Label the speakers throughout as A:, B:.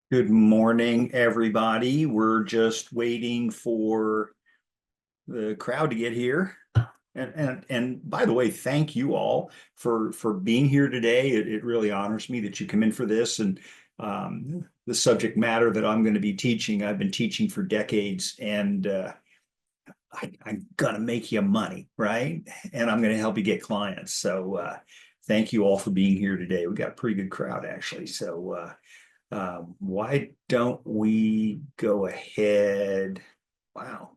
A: Good morning, everybody. We're just waiting for the crowd to get here. And by the way, thank you all for being here today. It really honors me that you come in for this. And the subject matter that I'm going to be teaching, I've been teaching for decades, and I'm gonna make you money, right? And I'm gonna help you get clients. So thank you all for being here today. We got a pretty good crowd actually. So why don't we go ahead? Wow,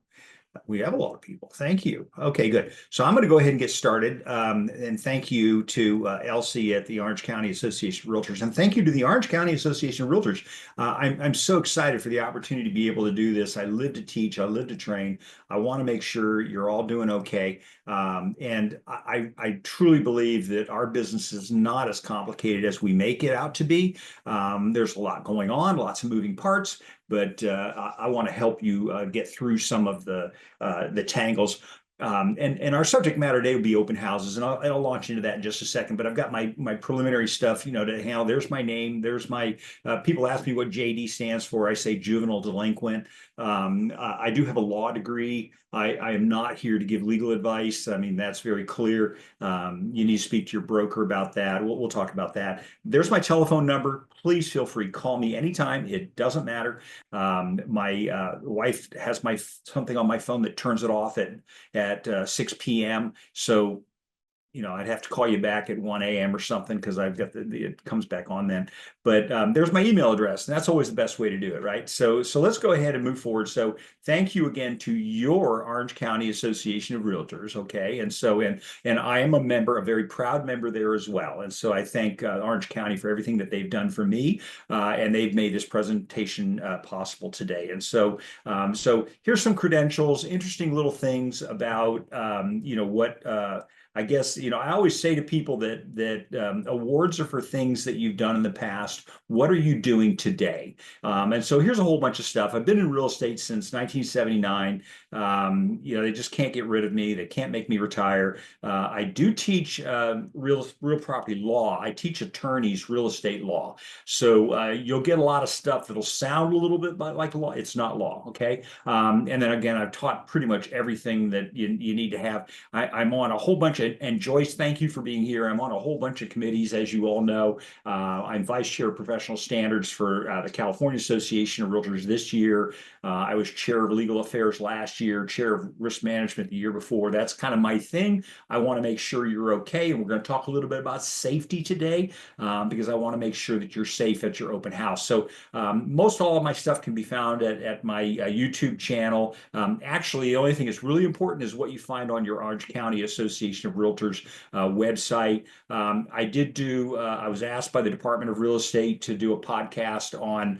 A: we have a lot of people. Thank you. Okay, good. So I'm going to go ahead and get started. And thank you to Elsie at the Orange County Association of Realtors. And thank you to the Orange County Association of Realtors. I'm so excited for the opportunity to be able to do this. I live to teach, I live to train. I want to make sure you're all doing okay. And I truly believe that our business is not as complicated as we make it out to be. There's a lot going on, lots of moving parts, but I want to help you get through some of the tangles. And our subject matter today will be open houses, and I'll launch into that in just a second. But I've got my preliminary stuff, to handle. There's my name. There's my. People ask me what JD stands for. I say juvenile delinquent. I do have a law degree. I am not here to give legal advice. I mean, that's very clear. You need to speak to your broker about that. We'll talk about that. There's my telephone number. Please feel free. Call me anytime. It doesn't matter. My wife has my something on my phone that turns it off at 6 p.m. So I'd have to call you back at 1 a.m. or something because I've got it comes back on then. But there's my email address, and that's always the best way to do it, right? So let's go ahead and move forward. So thank you again to your Orange County Association of Realtors, okay? And I am a member, a very proud member there as well. And so I thank Orange County for everything that they've done for me, and they've made this presentation possible today. And so here's some credentials, interesting little things about what. I guess, I always say to people that awards are for things that you've done in the past. What are you doing today? And so here's a whole bunch of stuff. I've been in real estate since 1979. They just can't get rid of me. They can't make me retire. I do teach real property law. I teach attorneys real estate law. So you'll get a lot of stuff that'll sound a little bit like law. It's not law, okay? And then again, I've taught pretty much everything that you need to have. I'm on a whole bunch of, and Joyce, thank you for being here. I'm on a whole bunch of committees, as you all know. I'm vice chair of professional standards for the California Association of Realtors this year. I was chair of legal affairs last year, chair of risk management the year before. That's kind of my thing. I want to make sure you're okay. And we're going to talk a little bit about safety today because I want to make sure that you're safe at your open house. So most all of my stuff can be found at my YouTube channel. Actually, the only thing that's really important is what you find on your Orange County Association of Realtors website. I was asked by the Department of Real Estate to do a podcast on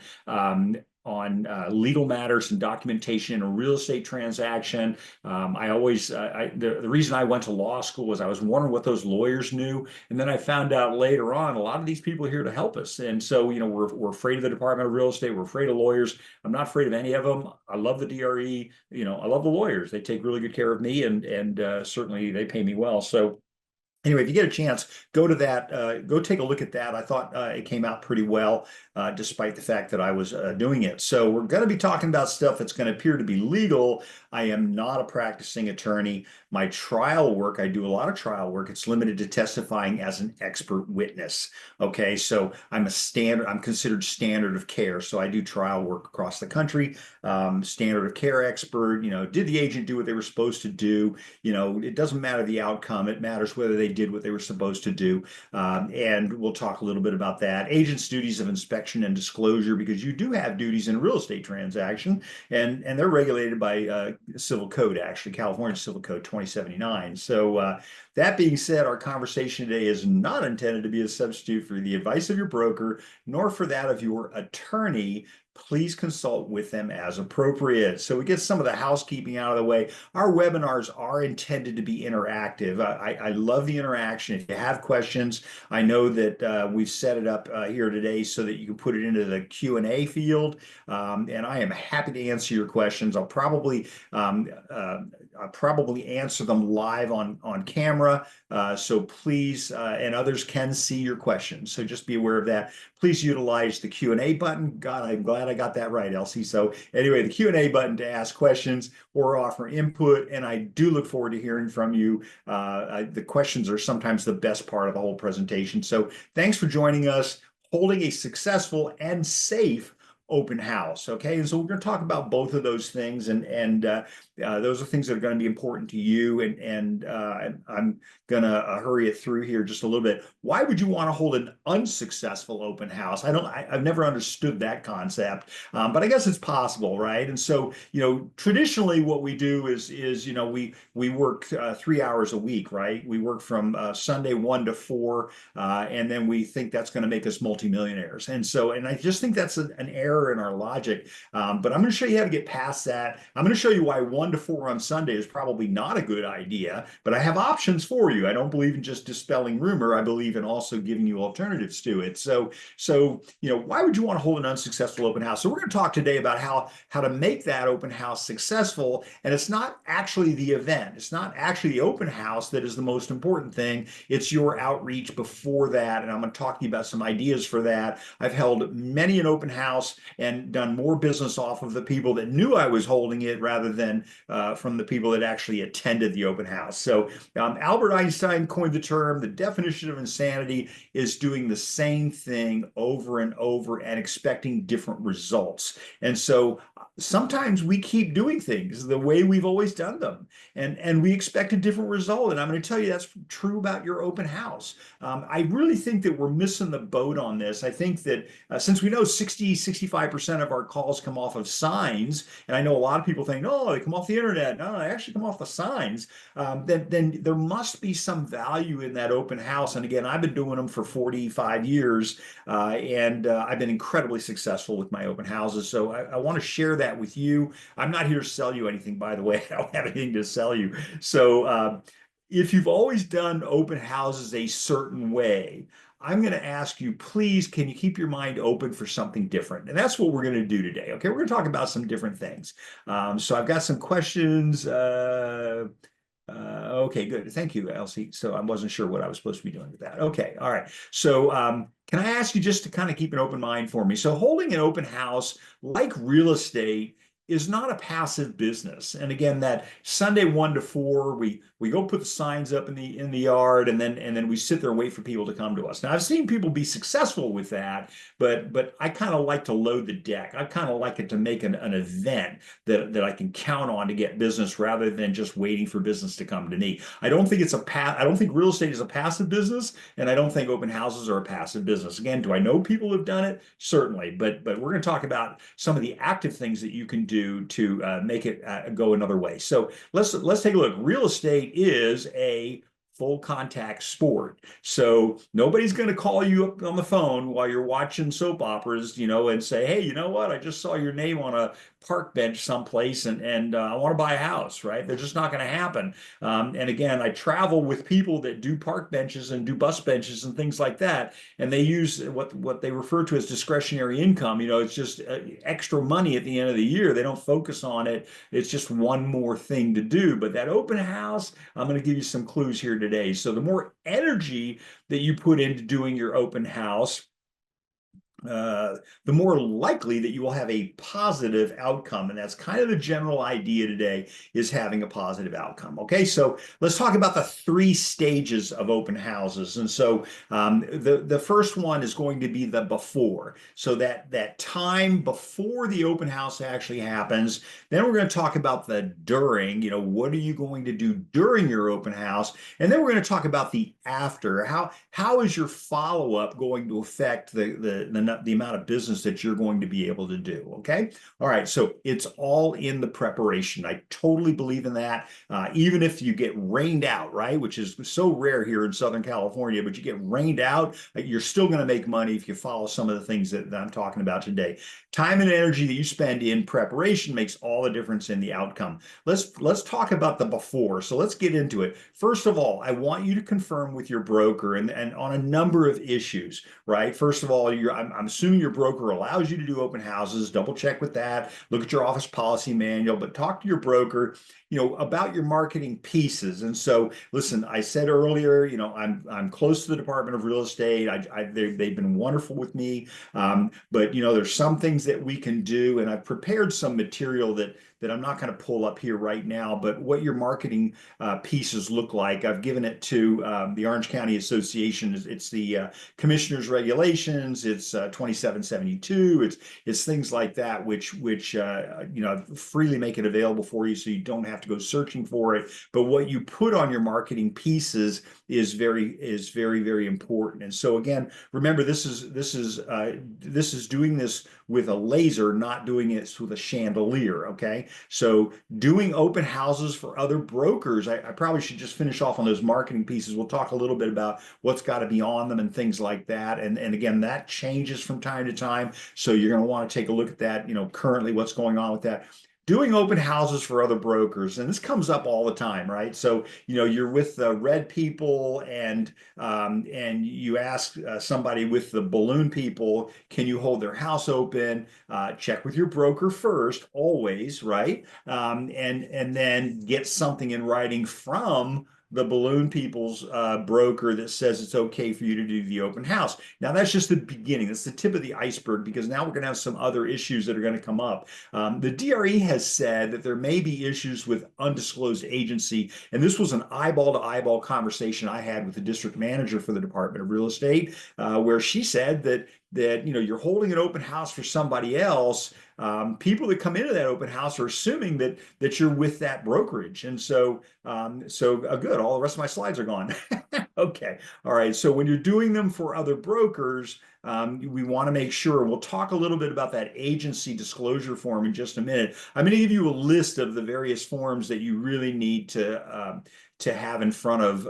A: legal matters and documentation in a real estate transaction. The reason I went to law school was I was wondering what those lawyers knew, and then I found out later on a lot of these people are here to help us. And so we're afraid of the Department of Real Estate. We're afraid of lawyers. I'm not afraid of any of them. I love the DRE. I love the lawyers. They take really good care of me, and certainly they pay me well. So anyway, if you get a chance, go to that, go take a look at that. I thought it came out pretty well, despite the fact that I was doing it. So we're going to be talking about stuff that's going to appear to be legal. I am not a practicing attorney. My trial work, I do a lot of trial work. It's limited to testifying as an expert witness. Okay, so I'm considered standard of care. So I do trial work across the country, standard of care expert. Did the agent do what they were supposed to do? It doesn't matter the outcome. It matters whether they did what they were supposed to do. And we'll talk a little bit about that. Agents' duties of inspection and disclosure, because you do have duties in a real estate transaction, and they're regulated by Civil Code, actually, California Civil Code 2079. So that being said, our conversation today is not intended to be a substitute for the advice of your broker, nor for that of your attorney. Please consult with them as appropriate. So we get some of the housekeeping out of the way. Our webinars are intended to be interactive. I love the interaction. If you have questions, I know that we've set it up here today so that you can put it into the Q&A field, and I am happy to answer your questions. I'll probably answer them live on camera, camera. So please, and others can see your questions. So just be aware of that. Please utilize the Q&A button. God, I'm glad I got that right, Elsie. So anyway, the Q&A button to ask questions or offer input. And I do look forward to hearing from you. The questions are sometimes the best part of the whole presentation. So thanks for joining us, holding a successful and safe open house. Okay, and so we're going to talk about both of those things, and those are things that are going to be important to you. And I'm going to hurry it through here just a little bit. Why would you want to hold an unsuccessful open house? I've never understood that concept, but I guess it's possible, right? And so, traditionally what we do is we work 3 hours a week, right? We work from Sunday 1 to 4, and then we think that's going to make us multimillionaires. And I just think that's an error in our logic. But I'm going to show you how to get past that. I'm going to show you why 1 to 4 on Sunday is probably not a good idea, but I have options for you. I don't believe in just dispelling rumor. I believe in also giving you alternatives to it. So why would you want to hold an unsuccessful open house? So we're going to talk today about how to make that open house successful. And it's not actually the event. It's not actually the open house that is the most important thing. It's your outreach before that. And I'm going to talk to you about some ideas for that. I've held many an open house and done more business off of the people that knew I was holding it rather than from the people that actually attended the open house. So Albert Einstein coined the term, the definition of insanity is doing the same thing over and over and expecting different results. And so sometimes we keep doing things the way we've always done them, and we expect a different result. And I'm going to tell you that's true about your open house. I really think that we're missing the boat on this. I think that since we know 65% of our calls come off of signs, and I know a lot of people think, no, they come off the internet. No, they actually come off the signs. Then there must be some value in that open house. And again, I've been doing them for 45 years, and I've been incredibly successful with my open houses. So I want to share that with you. I'm not here to sell you anything, by the way. I don't have anything to sell you. So if you've always done open houses a certain way, I'm going to ask you, please, can you keep your mind open for something different? And that's what we're going to do today. Okay, we're going to talk about some different things. So I've got some questions. Okay, good. Thank you, Elsie. So I wasn't sure what I was supposed to be doing with that. Okay, all right. So can I ask you just to kind of keep an open mind for me? So holding an open house, like real estate, is not a passive business. And again, that Sunday 1 to 4, we go put the signs up in the yard, and then we sit there and wait for people to come to us. Now, I've seen people be successful with that, but I kind of like to load the deck. I kind of like it to make an event that I can count on to get business rather than just waiting for business to come to me. I don't think real estate is a passive business, and I don't think open houses are a passive business. Again, do I know people who've done it? Certainly, but we're going to talk about some of the active things that you can do to make it go another way. So let's take a look. Real estate is a full contact sport. So nobody's going to call you up on the phone while you're watching soap operas, and say, hey, you know what? I just saw your name on a park bench someplace and I want to buy a house, right? They're just not going to happen. And again, I travel with people that do park benches and do bus benches and things like that. And they use what they refer to as discretionary income. It's just extra money at the end of the year. They don't focus on it. It's just one more thing to do. But that open house, I'm going to give you some clues here today. So the more energy that you put into doing your open house, the more likely that you will have a positive outcome. And that's kind of the general idea today, is having a positive outcome. Okay, so let's talk about the 3 stages of open houses. And so the first one is going to be the before. So that time before the open house actually happens. Then we're going to talk about the during, what are you going to do during your open house? And then we're going to talk about the after. How is your follow-up going to affect the amount of business that you're going to be able to do. Okay. All right. So it's all in the preparation. I totally believe in that. Even if you get rained out, right? Which is so rare here in Southern California, but you get rained out, you're still going to make money if you follow some of the things that I'm talking about today. Time and energy that you spend in preparation makes all the difference in the outcome. Let's talk about the before. So let's get into it. First of all, I want you to confirm with your broker and on a number of issues, right? First of all, I'm I'm assuming your broker allows you to do open houses. Double check with that. Look at your office policy manual, but talk to your broker, about your marketing pieces. And so, listen, I said earlier, I'm close to the Department of Real Estate. They've been wonderful with me. But there's some things that we can do, and I've prepared some material that I'm not going to pull up here right now, but what your marketing pieces look like. I've given it to the Orange County Association. It's the Commissioner's Regulations. It's 2772. It's things like that, which freely make it available for you, so you don't have to go searching for it. But what you put on your marketing pieces is very, very important. And so again, remember, this is doing this with a laser, not doing it with a chandelier. Okay, so doing open houses for other brokers, I probably should just finish off on those marketing pieces. We'll talk a little bit about what's got to be on them and things like that. And again, that changes from time to time. So you're going to want to take a look at that, currently what's going on with that. Doing open houses for other brokers, and this comes up all the time, right? So you're with the red people, and you ask somebody with the balloon people, can you hold their house open? Check with your broker first, always, right? And then get something in writing from the balloon people's broker that says it's okay for you to do the open house. Now, that's just the beginning. That's the tip of the iceberg, because now we're going to have some other issues that are going to come up. The DRE has said that there may be issues with undisclosed agency, and this was an eyeball-to-eyeball conversation I had with the district manager for the Department of Real Estate, where she said that you're holding an open house for somebody else. People that come into that open house are assuming that you're with that brokerage, and so good. All the rest of my slides are gone. Okay, all right. So when you're doing them for other brokers, we want to make sure. We'll talk a little bit about that agency disclosure form in just a minute. I'm going to give you a list of the various forms that you really need to have in front of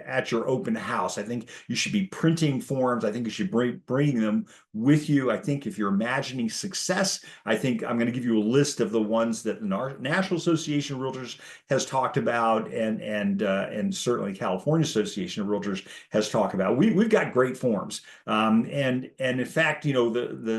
A: at your open house. I think you should be printing forms. I think you should bring them with you. I think if you're imagining success, I think I'm going to give you a list of the ones that the National Association of Realtors has talked about, and certainly California Association of Realtors has talked about. We've got great forms, and in fact, the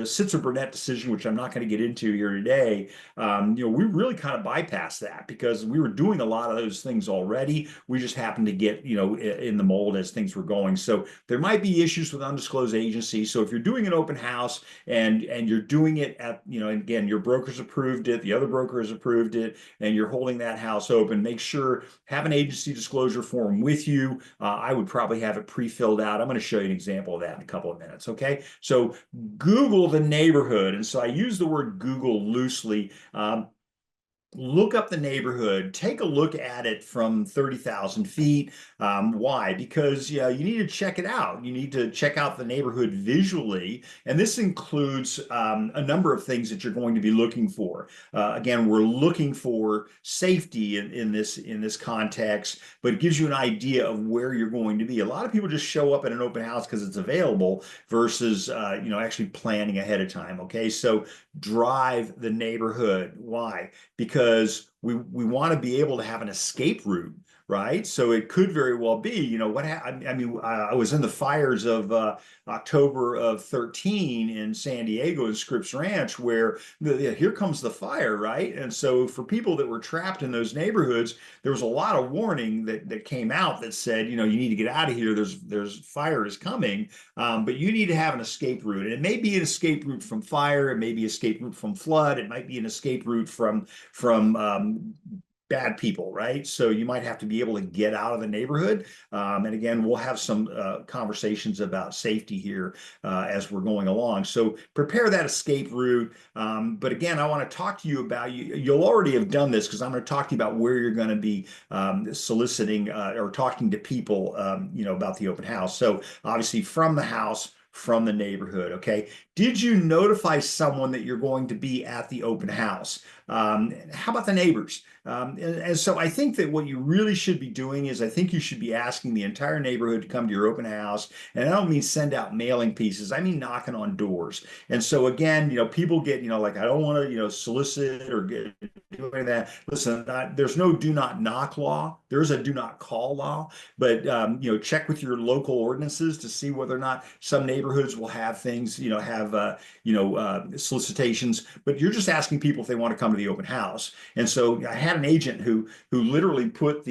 A: Sitzer Burnett decision, which I'm not going to get into here today, we really kind of bypassed that because we were doing a lot of those things already. We just happened to get in the mold as things were going. So there might be issues with undisclosed agency. So if you're doing an open house and you're doing it at and again, your broker's approved it, the other broker has approved it, and you're holding that house open, make sure have an agency disclosure form with you. I would probably have it pre-filled out. I'm going to show you an example of that in a couple of minutes. Okay, so Google the neighborhood, and so I use the word Google loosely. Look up the neighborhood, take a look at it from 30,000 feet. Why? Because you need to check it out. You need to check out the neighborhood visually. And this includes a number of things that you're going to be looking for. Again, we're looking for safety in this context, but it gives you an idea of where you're going to be. A lot of people just show up at an open house because it's available versus actually planning ahead of time. Okay, so drive the neighborhood. Why? Because we want to be able to have an escape route, right? So it could very well be, what happened. I mean, I was in the fires of October of 13 in San Diego in Scripps Ranch, where here comes the fire, right? And so for people that were trapped in those neighborhoods, there was a lot of warning that came out that said, you need to get out of here. There's fire is coming, but you need to have an escape route. And it may be an escape route from fire. It may be an escape route from flood. It might be an escape route from bad people, right? So you might have to be able to get out of the neighborhood. And again, we'll have some conversations about safety here as we're going along. So prepare that escape route. But again, I want to talk to you about, you'll already have done this because I'm going to talk to you about where you're going to be soliciting or talking to people, about the open house. So obviously from the house, from the neighborhood. Okay, Did you notify someone that you're going to be at the open house? How about the neighbors? And so I think that what you really should be doing is I think you should be asking the entire neighborhood to come to your open house. And I don't mean send out mailing pieces. I mean knocking on doors. And so again, people get, like, I don't want to, solicit or get doing that. Listen, there's no do not knock law. There's a do not call law, but check with your local ordinances to see whether or not some neighborhoods will have things, have solicitations. But you're just asking people if they want to come to the open house. And so I had an agent who literally put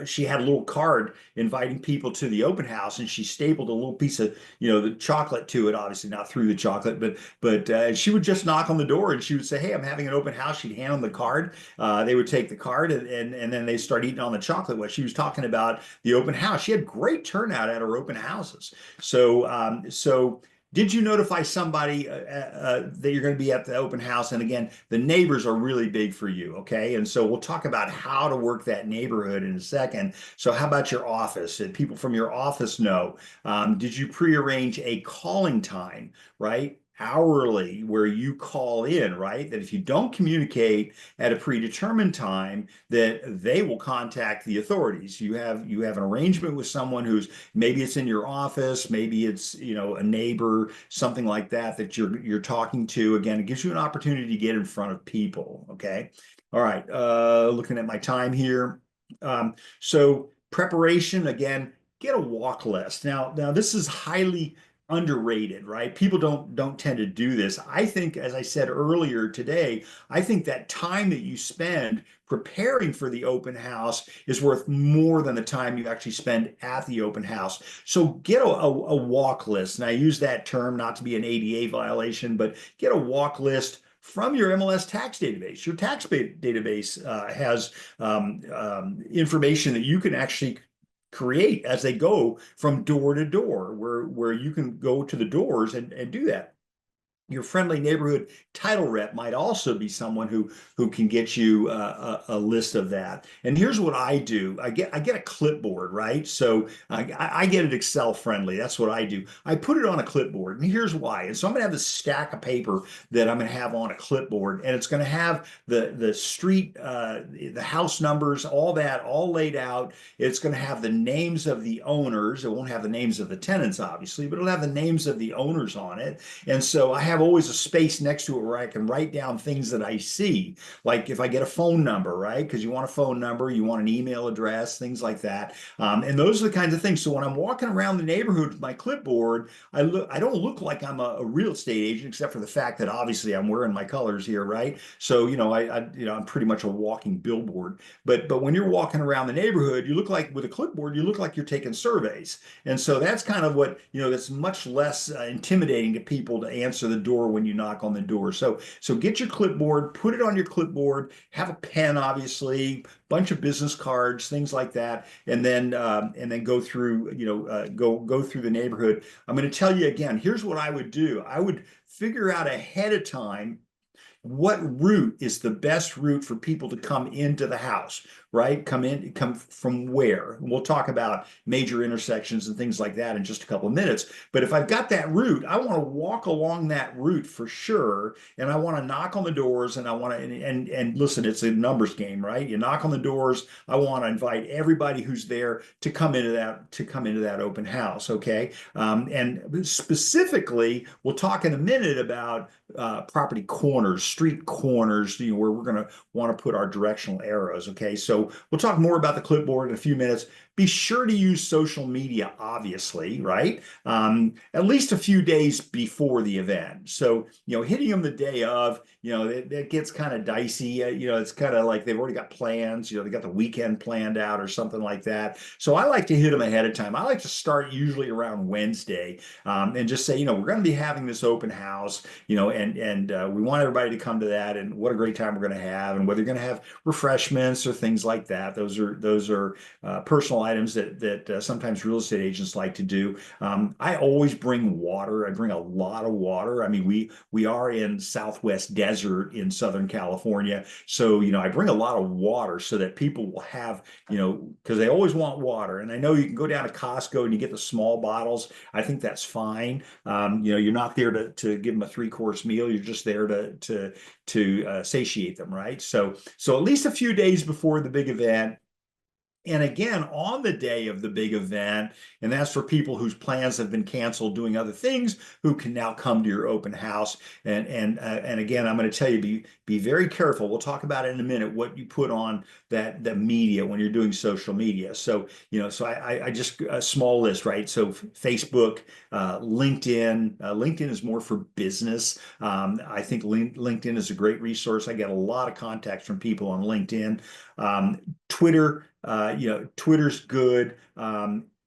A: she had a little card inviting people to the open house, and she stapled a little piece of, the chocolate to it, obviously not through the chocolate, but she would just knock on the door and she would say, "Hey, I'm having an open house." She'd hand them the card. They would take the card and then they start eating on the chocolate. What she was talking about, the open house. She had great turnout at her open houses. So did you notify somebody that you're going to be at the open house? And again, the neighbors are really big for you, okay? And so we'll talk about how to work that neighborhood in a second. So how about your office? Did people from your office know? Did you prearrange a calling time, right? Hourly, where you call in, right? That if you don't communicate at a predetermined time, that they will contact the authorities. You have an arrangement with someone who's, maybe it's in your office, maybe it's a neighbor, something like that that you're talking to. Again, it gives you an opportunity to get in front of people. Okay. All right. Looking at my time here. So preparation, again, get a walk list. Now this is highly underrated, right? People don't tend to do this. I think, as I said earlier today, I think that time that you spend preparing for the open house is worth more than the time you actually spend at the open house. So get a walk list. And I use that term not to be an ADA violation, but get a walk list from your MLS tax database. Your tax database has information that you can actually create as they go from door to door, where you can go to the doors and do that. Your friendly neighborhood title rep might also be someone who can get you a list of that. And here's what I do. I get a clipboard, right? So I get it Excel friendly. That's what I do. I put it on a clipboard, and here's why. And so I'm gonna have this stack of paper that I'm gonna have on a clipboard, and it's gonna have the street, the house numbers, all that, all laid out. It's gonna have the names of the owners. It won't have the names of the tenants, obviously, but it'll have the names of the owners on it. And so I have always a space next to it where I can write down things that I see. Like if I get a phone number, right? Because you want a phone number, you want an email address, things like that. And those are the kinds of things. So when I'm walking around the neighborhood with my clipboard, I don't look like I'm a real estate agent, except for the fact that obviously I'm wearing my colors here, right? So, I'm pretty much a walking billboard. But when you're walking around the neighborhood, you look like, with a clipboard, you look like you're taking surveys. And so that's kind of what, that's much less intimidating to people to answer the door when you knock on the door. So get your clipboard, put it on your clipboard, have a pen, obviously, bunch of business cards, things like that, and then go through, go through the neighborhood. I'm going to tell you again, here's what I would do. I would figure out ahead of time what route is the best route for people to come into the house, right? Come from where? We'll talk about major intersections and things like that in just a couple of minutes. But if I've got that route, I want to walk along that route for sure. And I want to knock on the doors, and I want to, and listen, it's a numbers game, right? You knock on the doors. I want to invite everybody who's there to come into that open house. Okay. And specifically, we'll talk in a minute about property corners, street corners, where we're going to want to put our directional arrows. Okay, so we'll talk more about the clipboard in a few minutes. Be sure to use social media, obviously, right? At least a few days before the event. So, hitting them the day of, it gets kind of dicey. It's kind of like they've already got plans, they got the weekend planned out or something like that. So I like to hit them ahead of time. I like to start usually around Wednesday, and just say, we're going to be having this open house, and we want everybody to come to that, and what a great time we're going to have, and whether you're going to have refreshments or things like that. Those are personal personal items that sometimes real estate agents like to do. I always bring water. I bring a lot of water. I mean, we are in Southwest desert in Southern California, so I bring a lot of water so that people will have, because they always want water. And I know you can go down to Costco and you get the small bottles. I think that's fine. You're not there to give them a three-course meal. You're just there to satiate them, right? So at least a few days before the big event, and again, on the day of the big event, and that's for people whose plans have been canceled doing other things, who can now come to your open house. And again, I'm going to tell you, be very careful. We'll talk about it in a minute, what you put on the media when you're doing social media. So, I just a small list, right? So Facebook, LinkedIn. LinkedIn is more for business. I think LinkedIn is a great resource. I get a lot of contacts from people on LinkedIn. Twitter. Twitter's good.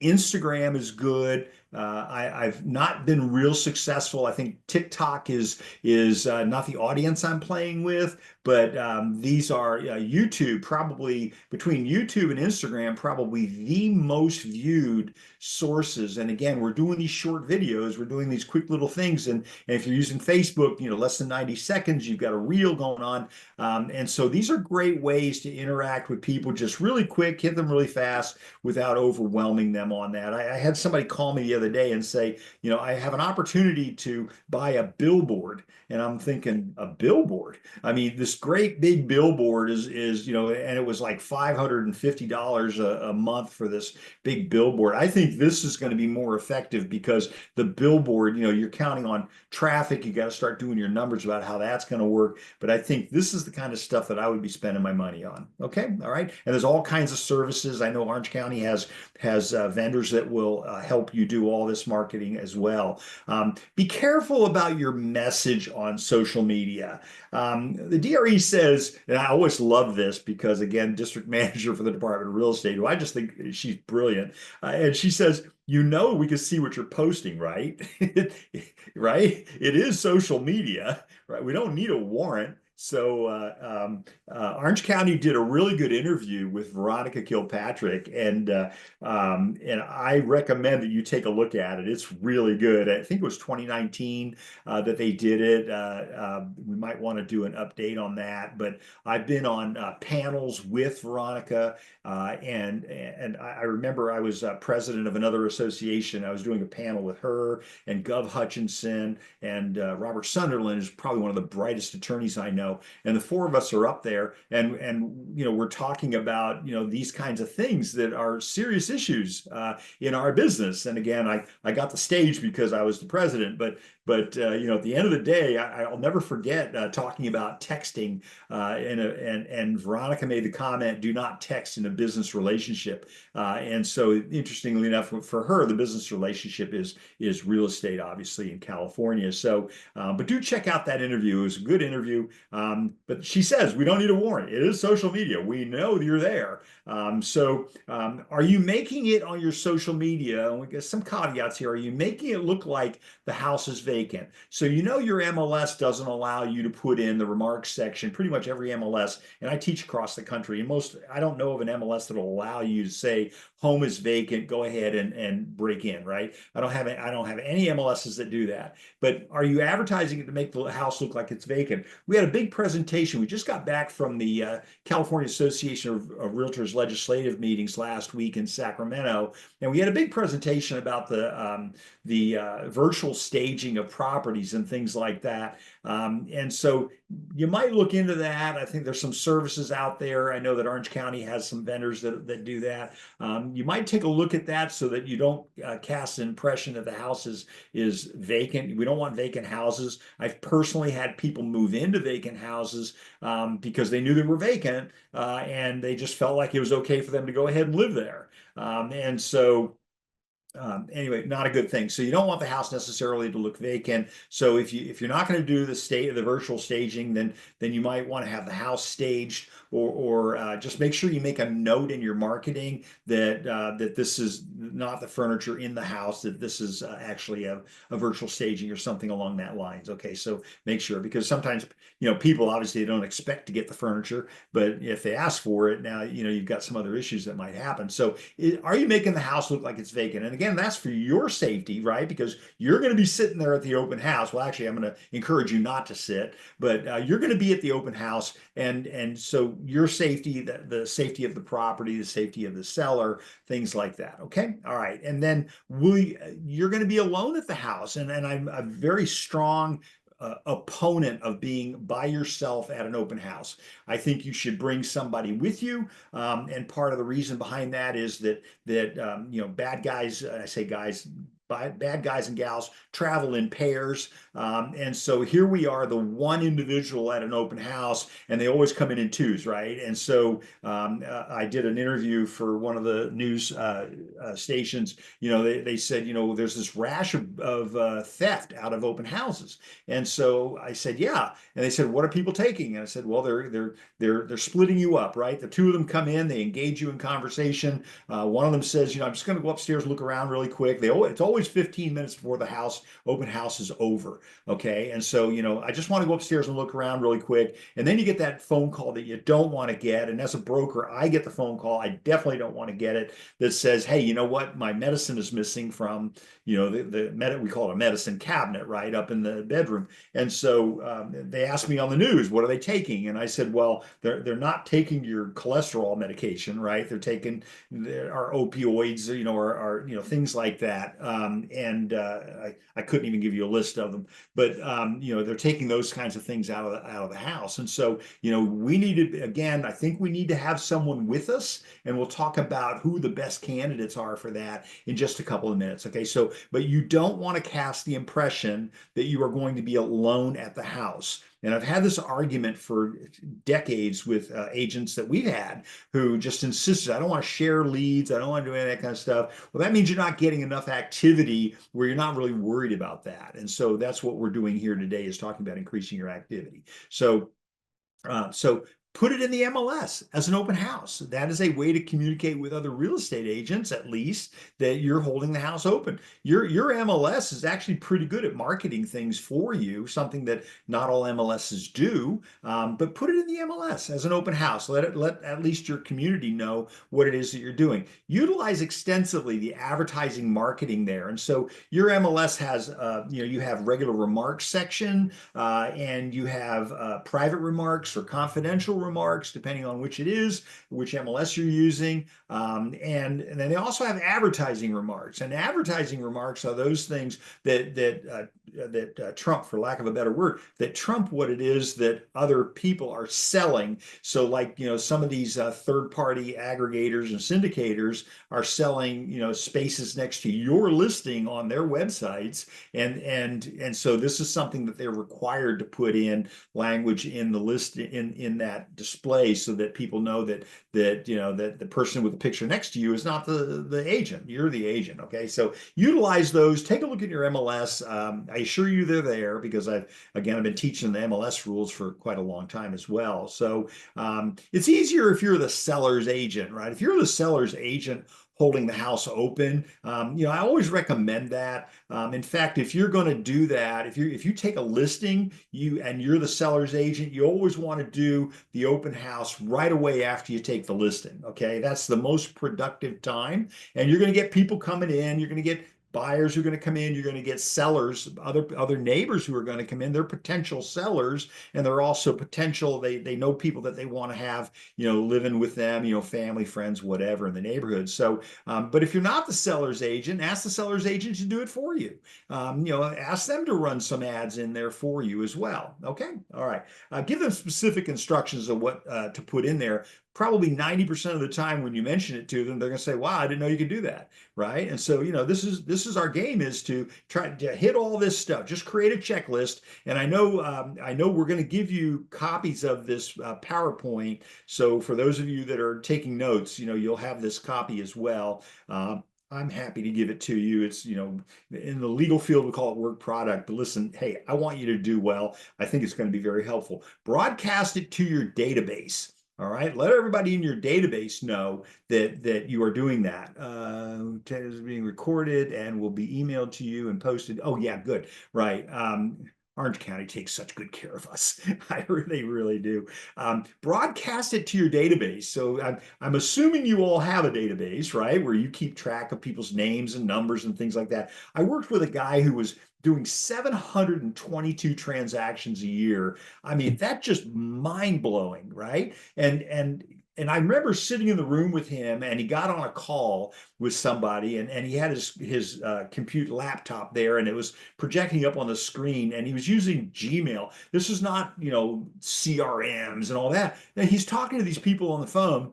A: Instagram is good. I've not been real successful. I think TikTok is not the audience I'm playing with, but these are YouTube, probably between YouTube and Instagram, probably the most viewed sources. And again, we're doing these short videos, we're doing these quick little things. And if you're using Facebook, less than 90 seconds, you've got a reel going on. And so these are great ways to interact with people, just really quick, hit them really fast without overwhelming them on that. I had somebody call me the other day and say, I have an opportunity to buy a billboard. And I'm thinking, a billboard? I mean, this great big billboard is and it was like $550 a month for this big billboard. I think this is going to be more effective because the billboard, you're counting on traffic. You got to start doing your numbers about how that's going to work. But I think this is the kind of stuff that I would be spending my money on. Okay. All right. And there's all kinds of services. I know Orange County has vendors that will help you do all this marketing as well. Be careful about your message on social media. The DRE says, and I always love this because, again, district manager for the Department of Real Estate, who I just think she's brilliant. And she says, we can see what you're posting, right? Right? It is social media, right? We don't need a warrant. So Orange County did a really good interview with Veronica Kilpatrick, and I recommend that you take a look at it. It's really good. I think it was 2019 that they did it. We might want to do an update on that, but I've been on panels with Veronica, and I remember I was president of another association. I was doing a panel with her and Gov Hutchinson, and Robert Sunderland is probably one of the brightest attorneys I know. And the four of us are up there, and we're talking about these kinds of things that are serious issues in our business. And again, I got the stage because I was the president, but at the end of the day, I'll never forget talking about texting, and Veronica made the comment, "Do not text in a business relationship." And so, interestingly enough, for her, the business relationship is real estate, obviously in California. So, but do check out that interview. It was a good interview. But she says we don't need a warrant. It is social media. We know you're there. Are you making it on your social media? And we got some caveats here. Are you making it look like the house is vacant? So your MLS doesn't allow you to put in the remarks section. Pretty much every MLS, and I teach across the country, and I don't know of an MLS that will allow you to say home is vacant, go ahead and break in, right? I don't have any MLSs that do that. But are you advertising it to make the house look like it's vacant? We had a big presentation. We just got back from the California Association of Realtors legislative meetings last week in Sacramento, and we had a big presentation about the virtual staging of properties and things like that. And so you might look into that. I think there's some services out there. I know that Orange County has some vendors that do that. You might take a look at that so that you don't cast an impression that the house is vacant. We don't want vacant houses. I've personally had people move into vacant houses because they knew they were vacant, and they just felt like it was okay for them to go ahead and live there. And so anyway, not a good thing. So you don't want the house necessarily to look vacant. So if you're not going to do the virtual staging, then you might want to have the house staged or just make sure you make a note in your marketing that this is not the furniture in the house, that this is actually a virtual staging or something along that lines. Okay, so make sure, because sometimes people obviously don't expect to get the furniture, but if they ask for it, now you've got some other issues that might happen. So are you making the house look like it's vacant? And again, that's for your safety, right? Because you're going to be sitting there at the open house. Well, actually, I'm going to encourage you not to sit, but you're going to be at the open house, and so your safety, the safety of the property, the safety of the seller, things like that. Okay, all right. And then you're going to be alone at the house, and I'm a very strong opponent of being by yourself at an open house. I think you should bring somebody with you, and part of the reason behind that is that bad guys, I say guys, bad guys and gals travel in pairs. And so here we are, the one individual at an open house, and they always come in twos, right? And so I did an interview for one of the news stations. They said, there's this rash of theft out of open houses. And so I said, yeah. And they said, what are people taking? And I said, well, they're splitting you up, right? The two of them come in, they engage you in conversation. One of them says, I'm just going to go upstairs and look around really quick. It's always 15 minutes before the open house is over. Okay. And so, I just want to go upstairs and look around really quick. And then you get that phone call that you don't want to get. And as a broker, I get the phone call. I definitely don't want to get it, that says, hey, you know what? My medicine is missing from, we call it a medicine cabinet, right up in the bedroom. And so they asked me on the news, what are they taking? And I said, well, they're not taking your cholesterol medication, right? They're taking our opioids, or things like that. And I couldn't even give you a list of them, but they're taking those kinds of things out of the house. And so we need to, again, I think we need to have someone with us, and we'll talk about who the best candidates are for that in just a couple of minutes. Okay, so but you don't want to cast the impression that you are going to be alone at the house. And I've had this argument for decades with agents that we've had who just insisted, I don't want to share leads, I don't want to do any of that kind of stuff. Well, that means you're not getting enough activity where you're not really worried about that. And so that's what we're doing here today, is talking about increasing your activity. So put it in the MLS as an open house. That is a way to communicate with other real estate agents, at least, that you're holding the house open. Your MLS is actually pretty good at marketing things for you, something that not all MLSs do. But put it in the MLS as an open house. Let at least your community know what it is that you're doing. Utilize extensively the advertising marketing there. And so your MLS has, you have regular remarks section, and you have private remarks or confidential remarks, depending on which it is, which MLS you're using. And then they also have advertising remarks. And advertising remarks are those things that trump, for lack of a better word, that trump what it is that other people are selling. So like, some of these third-party aggregators and syndicators are selling, spaces next to your listing on their websites. And so this is something that they're required to put in language in the list, in that display, so that people know that the person with the picture next to you is not the agent. You're the agent. Okay, so utilize those. Take a look at your MLS. I assure you they're there, because I've been teaching the MLS rules for quite a long time as well. So it's easier if you're the seller's agent, right? If you're the seller's agent holding the house open, I always recommend that. In fact, if you're going to do that, if you take a listing, you're the seller's agent, you always want to do the open house right away after you take the listing. Okay, that's the most productive time, and you're going to get people coming in. You're going to get buyers who are going to come in. You're going to get sellers, other neighbors who are going to come in. They're potential sellers, and they're also potential. They know people that they want to have, living with them, family, friends, whatever, in the neighborhood. So, but if you're not the seller's agent, ask the seller's agent to do it for you. Ask them to run some ads in there for you as well. Okay, all right. Give them specific instructions of what to put in there. Probably 90% of the time when you mention it to them, they're going to say, wow, I didn't know you could do that, right? And so, this is our game, is to try to hit all this stuff. Just create a checklist. And I know we're going to give you copies of this PowerPoint. So for those of you that are taking notes, you'll have this copy as well. I'm happy to give it to you. It's, in the legal field, we call it work product. But listen, hey, I want you to do well. I think it's going to be very helpful. Broadcast it to your database. All right. Let everybody in your database know that you are doing that. Is being recorded and will be emailed to you and posted. Oh yeah, good. Right. Orange County takes such good care of us. They really do. Broadcast it to your database. So I'm assuming you all have a database, right, where you keep track of people's names and numbers and things like that. I worked with a guy who was doing 722 transactions a year. I mean, that's just mind blowing, right? And I remember sitting in the room with him, and he got on a call with somebody, and he had his compute laptop there, and it was projecting up on the screen, and he was using Gmail. This is not, CRMs and all that. And he's talking to these people on the phone,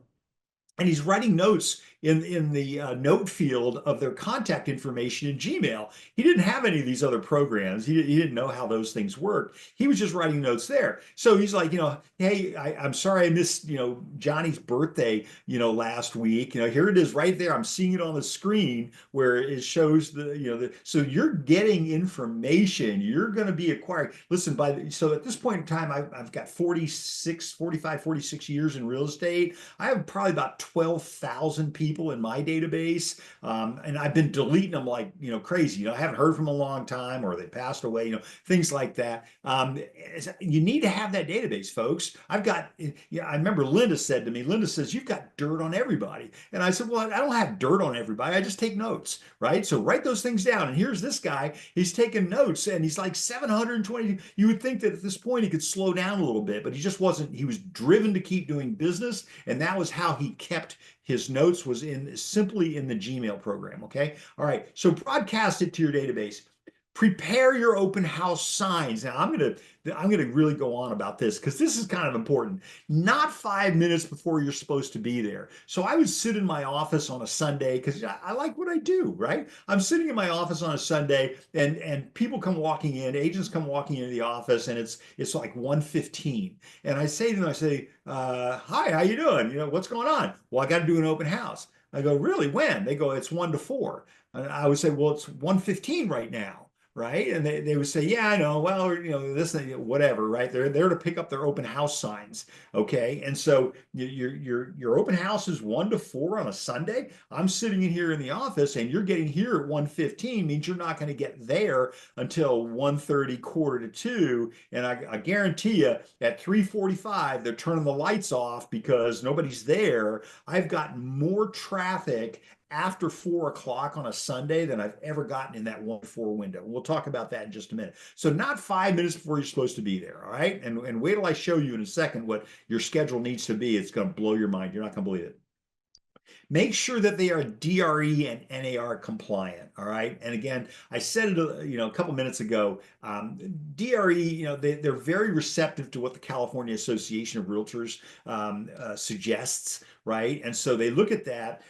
A: and he's writing notes in the note field of their contact information in Gmail. He didn't have any of these other programs. He didn't know how those things worked. He was just writing notes there. So he's like, hey, I'm sorry I missed, Johnny's birthday, last week. Here it is right there. I'm seeing it on the screen where it shows so you're getting information. You're going to be acquiring. Listen, so at this point in time, I've got 46 years in real estate. I have probably about 12,000 people in my database. And I've been deleting them like, crazy. I haven't heard from them a long time, or they passed away, things like that. You need to have that database, folks. I remember Linda said to me, Linda says, you've got dirt on everybody. And I said, well, I don't have dirt on everybody. I just take notes, right? So write those things down. And here's this guy, he's taking notes, and he's like 720. You would think that at this point he could slow down a little bit, but he just wasn't. He was driven to keep doing business. And that was how he kept his notes, was simply in the Gmail program. Okay. All right. So broadcast it to your database. Prepare your open house signs. Now I'm gonna really go on about this because this is kind of important. Not 5 minutes before you're supposed to be there. So I would sit in my office on a Sunday because I like what I do, right? I'm sitting in my office on a Sunday, and people come walking in, agents come walking into the office, and it's like 1:15. And I say to them, hi, how you doing? What's going on? Well, I got to do an open house. I go, really? When? They go, it's 1 to 4. And I would say, well, it's 1:15 right now. Right. And they would say, yeah, I know. Well, this thing, whatever. Right. They're there to pick up their open house signs. OK. And so your open house is 1 to 4 on a Sunday. I'm sitting in here in the office, and you're getting here at 1:15, means you're not going to get there until 1:30, 1:45. And I guarantee you at 3:45, they're turning the lights off because nobody's there. I've got more traffic after 4 o'clock on a Sunday than I've ever gotten in that 1 to 4 window. We'll talk about that in just a minute. So not 5 minutes before you're supposed to be there. All right. And wait till I show you in a second what your schedule needs to be. It's going to blow your mind. You're not going to believe it. Make sure that they are DRE and NAR compliant. All right. And again, I said it, a couple minutes ago. DRE, they're very receptive to what the California Association of Realtors suggests, right? And so they look at that.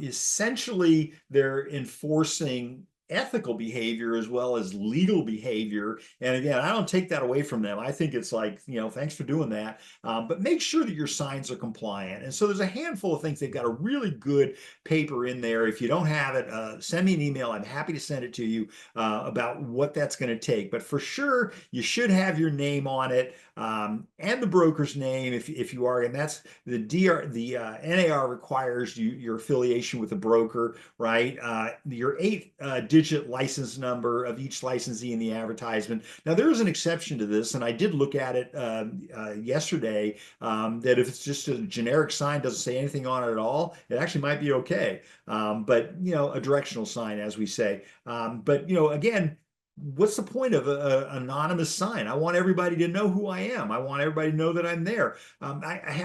A: Essentially, they're enforcing ethical behavior as well as legal behavior. And again, I don't take that away from them. I think it's like, thanks for doing that. But make sure that your signs are compliant. And so there's a handful of things. They've got a really good paper in there. If you don't have it, send me an email. I'm happy to send it to you about what that's going to take. But for sure, you should have your name on it, and the broker's name if you are. And that's the NAR requires your affiliation with the broker, right? Your 8-digit license number of each licensee in the advertisement. Now, there is an exception to this, and I did look at it yesterday, that if it's just a generic sign, doesn't say anything on it at all, it actually might be okay. But, a directional sign, as we say. But, again, what's the point of an anonymous sign? I want everybody to know who I am. I want everybody to know that I'm there.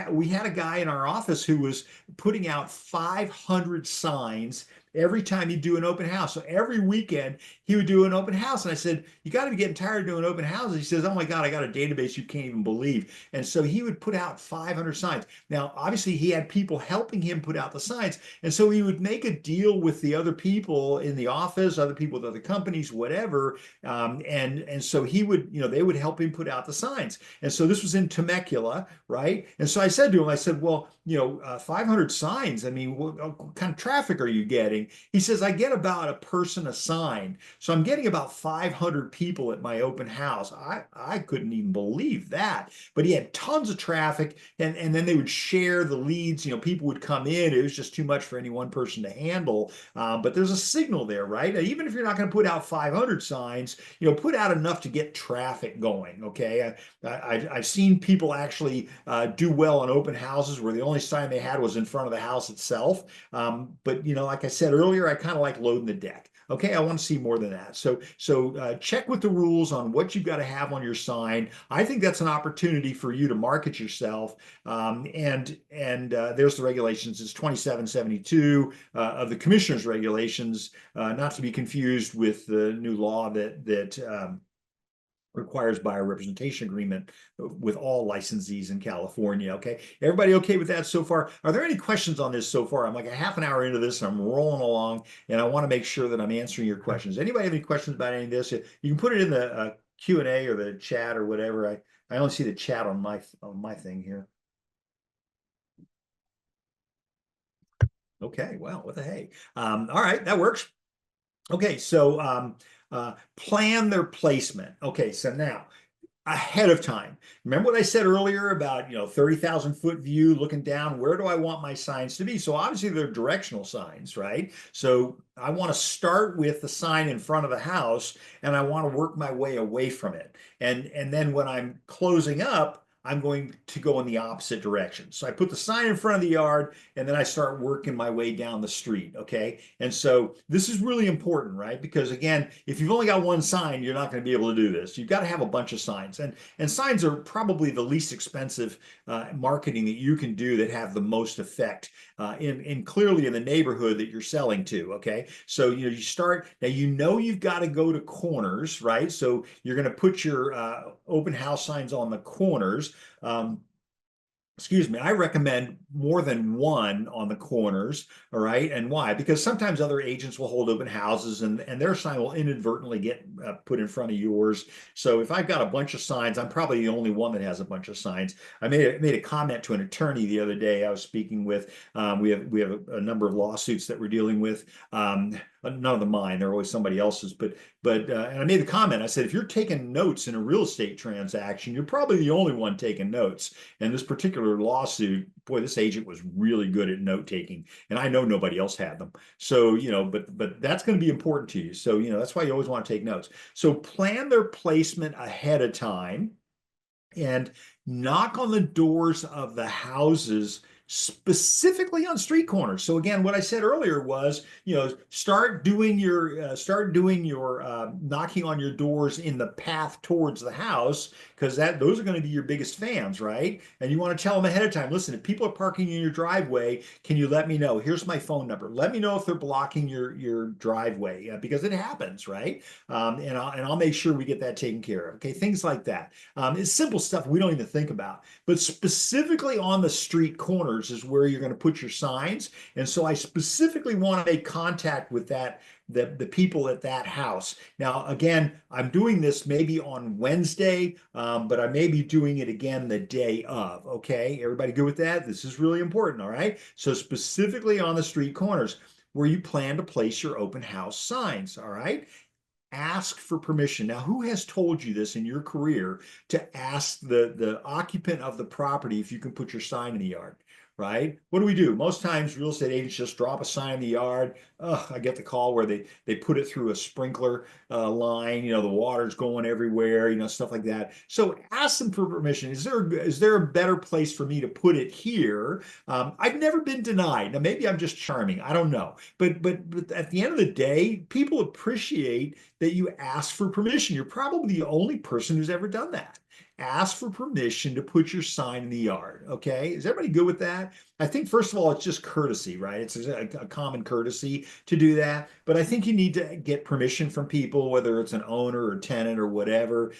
A: We had a guy in our office who was putting out 500 signs every time he'd do an open house. So every weekend he would do an open house. And I said, you got to be getting tired of doing open houses. He says, oh my God, I got a database you can't even believe. And so he would put out 500 signs. Now, obviously he had people helping him put out the signs. And so he would make a deal with the other people in the office, other people with other companies, whatever. And so he would, they would help him put out the signs. And so this was in Temecula, right? And so I said to him, well, 500 signs. I mean, what kind of traffic are you getting? He says, I get about a person a sign. So I'm getting about 500 people at my open house. I couldn't even believe that. But he had tons of traffic, and then they would share the leads. People would come in. It was just too much for any one person to handle. But there's a signal there, right? Even if you're not going to put out 500 signs, put out enough to get traffic going. Okay. I've seen people actually do well on open houses where the only sign they had was in front of the house itself. But like I said earlier, I kind of like loading the deck. Okay, I want to see more than that. So check with the rules on what you've got to have on your sign. I think that's an opportunity for you to market yourself. And there's the regulations. It's 2772 of the Commissioner's regulations, not to be confused with the new law that requires buyer representation agreement with all licensees in California. Okay, everybody okay with that so far? Are there any questions on this so far? I'm like a half an hour into this and I'm rolling along, and I want to make sure that I'm answering your questions. Anybody have any questions about any of this? You can put it in the Q&A or the chat or whatever. I only see the chat on my thing here. Okay, well, what the hey. All right, that works. Okay, so plan their placement. Okay, so now ahead of time. Remember what I said earlier about 30,000 foot view looking down, where do I want my signs to be? So obviously they're directional signs, right? So I want to start with the sign in front of the house and I want to work my way away from it. And then when I'm closing up, I'm going to go in the opposite direction. So I put the sign in front of the yard and then I start working my way down the street. Okay. And so this is really important, right? Because again, if you've only got one sign, you're not going to be able to do this. You've got to have a bunch of signs. And signs are probably the least expensive marketing that you can do that have the most effect in clearly in the neighborhood that you're selling to. Okay. So, you start now, you've got to go to corners, right? So you're going to put your open house signs on the corners. Excuse me, I recommend more than one on the corners. All right. And why? Because sometimes other agents will hold open houses and their sign will inadvertently get put in front of yours. So if I've got a bunch of signs, I'm probably the only one that has a bunch of signs. I made a comment to an attorney the other day I was speaking with. We have a number of lawsuits that we're dealing with. None of them mine. They're always somebody else's. And I made the comment. I said, if you're taking notes in a real estate transaction, you're probably the only one taking notes. And this particular lawsuit, boy, this agent was really good at note taking, and I know nobody else had them. So, but that's going to be important to you. So, that's why you always want to take notes. So plan their placement ahead of time and knock on the doors of the houses specifically on street corners. So again, what I said earlier was, start doing your knocking on your doors in the path towards the house, because those are going to be your biggest fans, right? And you want to tell them ahead of time, listen, if people are parking in your driveway, can you let me know? Here's my phone number. Let me know if they're blocking your driveway, because it happens, right? And I'll make sure we get that taken care of. Okay, things like that. It's simple stuff we don't even think about, but specifically on the street corners is where you're going to put your signs. And so I specifically want to make contact with the people at that house. Now, again, I'm doing this maybe on Wednesday, but I may be doing it again the day of. Okay, everybody good with that? This is really important. All right. So specifically on the street corners where you plan to place your open house signs. All right. Ask for permission. Now, who has told you this in your career to ask the occupant of the property if you can put your sign in the yard? Right? What do? Most times real estate agents just drop a sign in the yard. I get the call where they put it through a sprinkler line, the water's going everywhere, stuff like that. So ask them for permission. Is there a better place for me to put it here? I've never been denied. Now maybe I'm just charming. I don't know. But at the end of the day, people appreciate that you ask for permission. You're probably the only person who's ever done that. Ask for permission to put your sign in the yard. Okay. Is everybody good with that? I think, first of all, it's just courtesy, right? It's a common courtesy to do that. But I think you need to get permission from people, whether it's an owner or tenant or whatever,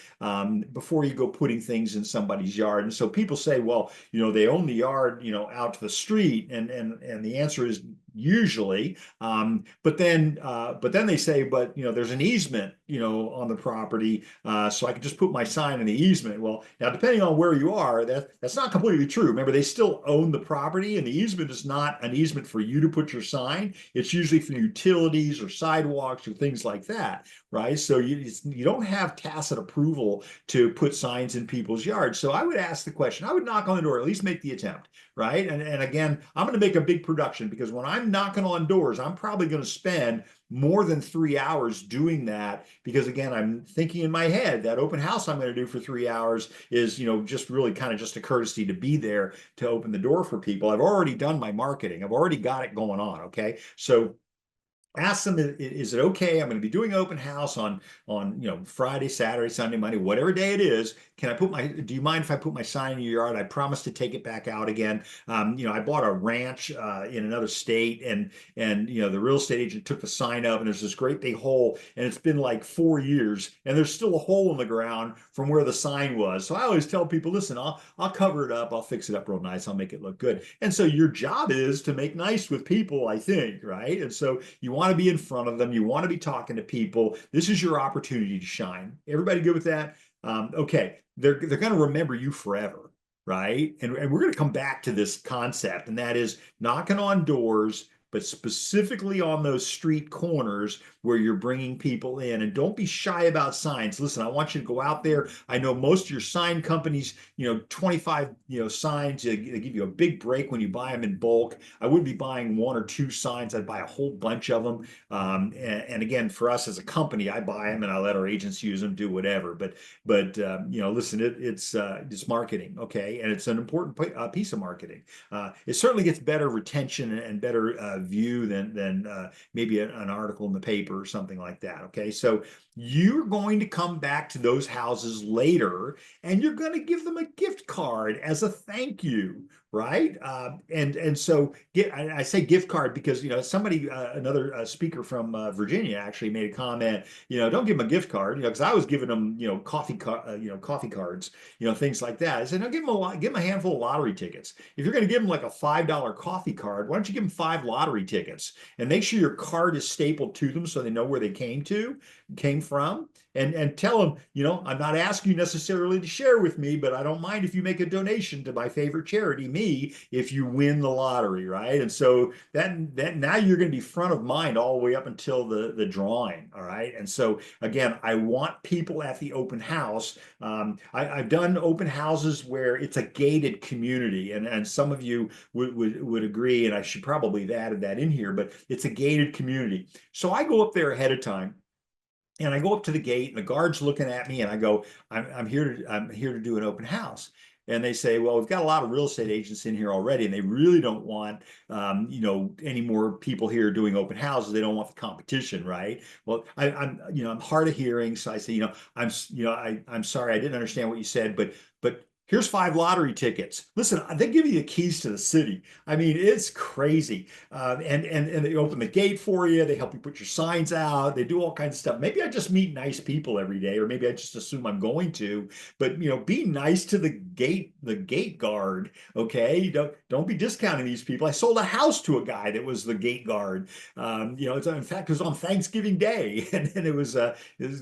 A: before you go putting things in somebody's yard. And so people say, well, they own the yard, out to the street. And the answer is usually. But then they say, but there's an easement, on the property, so I can just put my sign in the easement. Well, now depending on where you are, that's not completely true. Remember, they still own the property, and the easement is not an easement for you to put your sign. It's usually for utilities or sidewalks or things like that, right? So you don't have tacit approval to put signs in people's yards. So I would ask the question. I would knock on the door, at least make the attempt, right? And again, I'm going to make a big production because when I'm knocking on doors, I'm probably going to spend more than 3 hours doing that because again, I'm thinking in my head that open house I'm going to do for 3 hours is, just really kind of just a courtesy to be there to open the door for people. I've already done my marketing. I've already got it going on. Okay. So ask them, is it okay? I'm going to be doing open house on Friday, Saturday, Sunday, Monday, whatever day it is. Do you mind if I put my sign in your yard? I promise to take it back out again. I bought a ranch in another state, and the real estate agent took the sign up, and there's this great big hole, and it's been like 4 years, and there's still a hole in the ground from where the sign was. So I always tell people, listen, I'll cover it up, I'll fix it up real nice, I'll make it look good. And so your job is to make nice with people, I think, right? And so you want to be in front of them, you want to be talking to people. This is your opportunity to shine. Everybody good with that? Okay, they're going to remember you forever, right? And we're going to come back to this concept, and that is knocking on doors, but specifically on those street corners where you're bringing people in. And don't be shy about signs. Listen, I want you to go out there. I know most of your sign companies, 25, signs, they give you a big break when you buy them in bulk. I wouldn't be buying one or two signs. I'd buy a whole bunch of them. And again, for us as a company, I buy them and I let our agents use them, do whatever. But listen, it's marketing, okay, and it's an important piece of marketing. It certainly gets better retention and better view than maybe an article in the paper or something like that. Okay, so you're going to come back to those houses later, and you're going to give them a gift card as a thank you, right? And so I say gift card because somebody another speaker from Virginia actually made a comment. Don't give them a gift card, because I was giving them coffee cards, things like that. I said, no, give them a handful of lottery tickets. If you're going to give them like a $5 coffee card, why don't you give them 5 lottery tickets and make sure your card is stapled to them so they know where they came from, and tell them, I'm not asking you necessarily to share with me, but I don't mind if you make a donation to my favorite charity, me, if you win the lottery, right? And so that now you're going to be front of mind all the way up until the drawing, all right? And so again, I want people at the open house. I've done open houses where it's a gated community, and some of you would agree, and I should probably have added that in here, but it's a gated community. So I go up there ahead of time. And I go up to the gate, and the guard's looking at me, and I go, I'm here to do an open house. And they say, well, we've got a lot of real estate agents in here already, and they really don't want, any more people here doing open houses. They don't want the competition, right? Well, I'm hard of hearing, so I say, I'm sorry, I didn't understand what you said, but here's 5 lottery tickets. Listen, they give you the keys to the city. I mean, it's crazy. And they open the gate for you. They help you put your signs out. They do all kinds of stuff. Maybe I just meet nice people every day, or maybe I just assume I'm going to. But be nice to the gate guard. Okay, don't be discounting these people. I sold a house to a guy that was the gate guard. In fact, it was on Thanksgiving Day, and it was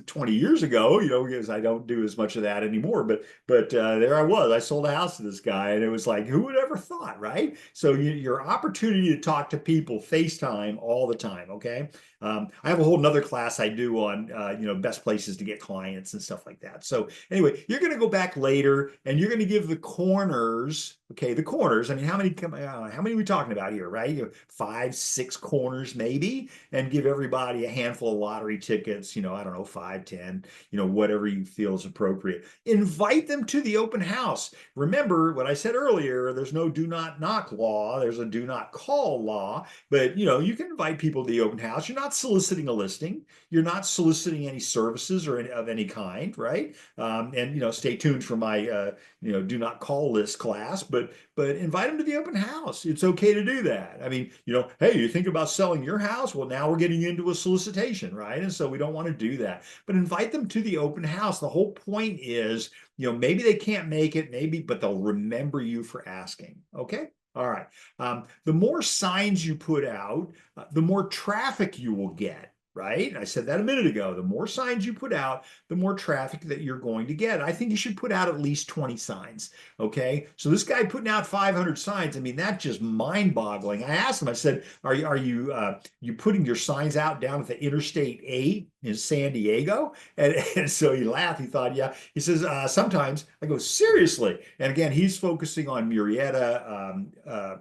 A: 20 years ago. Because I don't do as much of that anymore. But there I was. I sold a house to this guy, and it was like, who would ever thought, right? So your opportunity to talk to people, FaceTime all the time. Okay. I have a whole nother class I do on, best places to get clients and stuff like that. So anyway, you're going to go back later, and you're going to give the corners. Okay, the corners. I mean, how many are we talking about here, right? 5, 6 corners maybe, and give everybody a handful of lottery tickets. I don't know, 5, 10. Whatever you feel is appropriate. Invite them to the open house. Remember what I said earlier. There's no do not knock law. There's a do not call law. But you can invite people to the open house. You're not soliciting a listing. You're not soliciting any services of any kind, right? And stay tuned for my do not call list class. But invite them to the open house. It's okay to do that. I mean, hey, you think about selling your house? Well, now we're getting into a solicitation, right? And so we don't want to do that. But invite them to the open house. The whole point is, maybe they can't make it, maybe, but they'll remember you for asking. Okay. All right. The more signs you put out, the more traffic you will get. Right? I said that a minute ago. The more signs you put out, the more traffic that you're going to get. I think you should put out at least 20 signs. Okay. So this guy putting out 500 signs, I mean, that's just mind-boggling. I asked him, I said, you putting your signs out down at the Interstate 8 in San Diego? And so he laughed. He thought, yeah. He says, sometimes. I go, seriously? And again, he's focusing on Murrieta,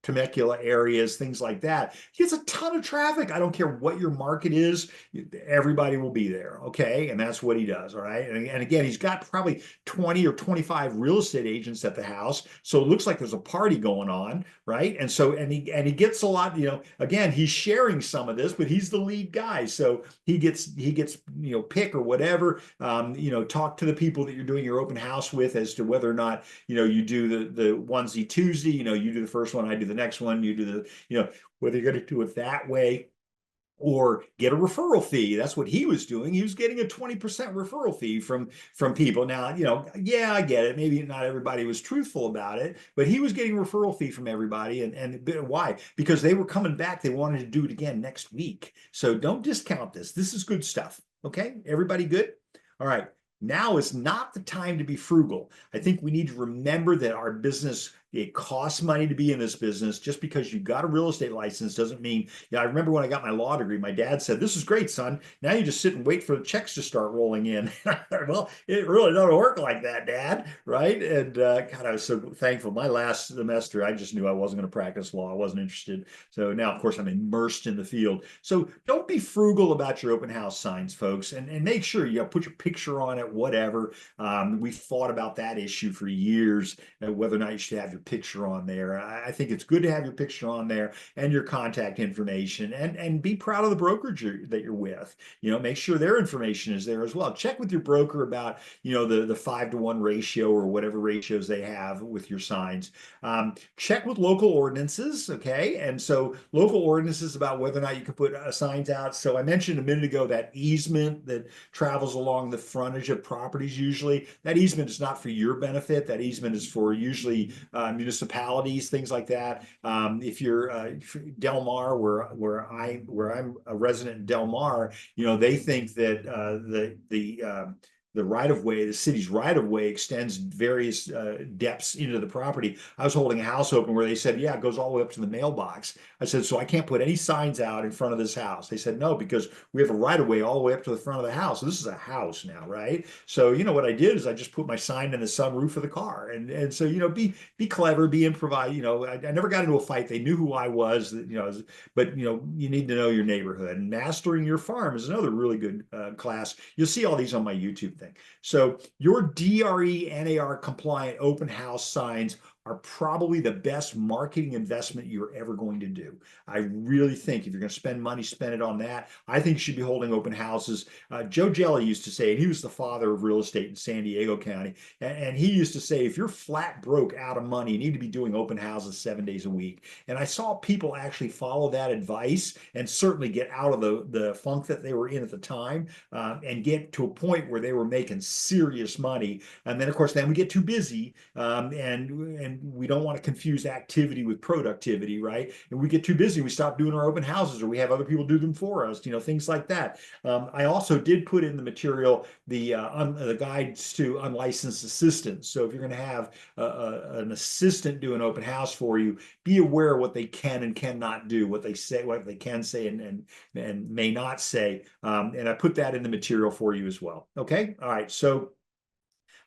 A: Temecula areas, things like that. He has a ton of traffic. I don't care what your market is, everybody will be there. Okay. And that's what he does. All right. And again, he's got probably 20 or 25 real estate agents at the house. So it looks like there's a party going on. Right. And so, and he gets a lot, again, he's sharing some of this, but he's the lead guy. So he gets, pick or whatever, talk to the people that you're doing your open house with as to whether or not, you do the onesie Tuesday, you do the first one, I do the next one, you do whether you're going to do it that way or get a referral fee. That's what he was doing. He was getting a 20% referral fee from people. Now, yeah, I get it. Maybe not everybody was truthful about it, but he was getting a referral fee from everybody. And why? Because they were coming back. They wanted to do it again next week. So don't discount this. This is good stuff. Okay, everybody good? All right. Now is not the time to be frugal. I think we need to remember that our business, it costs money to be in this business. Just because you got a real estate license doesn't mean, I remember when I got my law degree, my dad said, this is great, son. Now you just sit and wait for the checks to start rolling in. Well, it really doesn't work like that, Dad. Right. And God, I was so thankful. My last semester, I just knew I wasn't going to practice law. I wasn't interested. So now, of course, I'm immersed in the field. So don't be frugal about your open house signs, folks, and make sure you put your picture on it, whatever. We fought about that issue for years, whether or not you should have your picture on there. I think it's good to have your picture on there and your contact information, and be proud of the brokerage that you're with. Make sure their information is there as well. Check with your broker about the 5-to-1 ratio or whatever ratios they have with your signs. Check with local ordinances. Okay, and so local ordinances about whether or not you can put signs out. So I mentioned a minute ago that easement that travels along the frontage of properties. Usually that easement is not for your benefit. That easement is for usually municipalities, things like that. If you're Del Mar, where I'm a resident in Del Mar, they think that the right of way, the city's right of way, extends various depths into the property. I was holding a house open where they said, yeah, it goes all the way up to the mailbox. I said, so I can't put any signs out in front of this house. They said, no, because we have a right of way all the way up to the front of the house. So this is a house now, right? So, what I did is I just put my sign in the sunroof of the car. And so, be clever, be improvise. I never got into a fight. They knew who I was, but, you need to know your neighborhood. And mastering your farm is another really good class. You'll see all these on my YouTube thing. So your DRE NAR compliant open house signs are probably the best marketing investment you're ever going to do. I really think if you're going to spend money, spend it on that. I think you should be holding open houses. Joe Jelly used to say, and he was the father of real estate in San Diego County, and he used to say, if you're flat broke out of money, you need to be doing open houses 7 days a week. And I saw people actually follow that advice and certainly get out of the funk that they were in at the time, and get to a point where they were making serious money. And then, of course, then we get too busy, and we don't want to confuse activity with productivity, right? And we get too busy, we stop doing our open houses, or we have other people do them for us, things like that. I also did put in the material the guides to unlicensed assistants. So if you're going to have an assistant do an open house for you, be aware of what they can and cannot do, what they say, what they can say and may not say. And I put that in the material for you as well. Okay. All right. So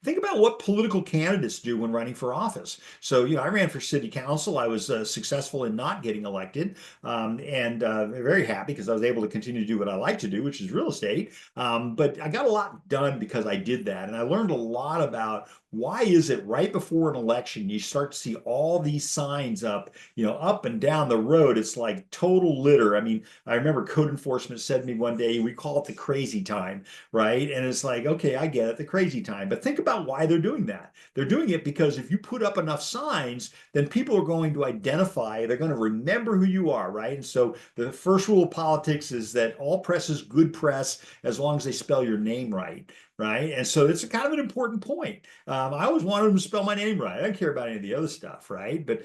A: think about what political candidates do when running for office. So, I ran for city council. I was successful in not getting elected, and very happy because I was able to continue to do what I like to do, which is real estate. But I got a lot done because I did that. And I learned a lot about why is it right before an election, you start to see all these signs up, up and down the road. It's like total litter. I mean, I remember code enforcement said to me one day, we call it the crazy time, right? And it's like, okay, I get it, the crazy time. But think about about why they're doing that. They're doing it because if you put up enough signs, then people are going to identify, they're going to remember who you are, right? And so the first rule of politics is that all press is good press as long as they spell your name right. Right. And so it's a kind of an important point. I always wanted them to spell my name right. I don't care about any of the other stuff. Right. But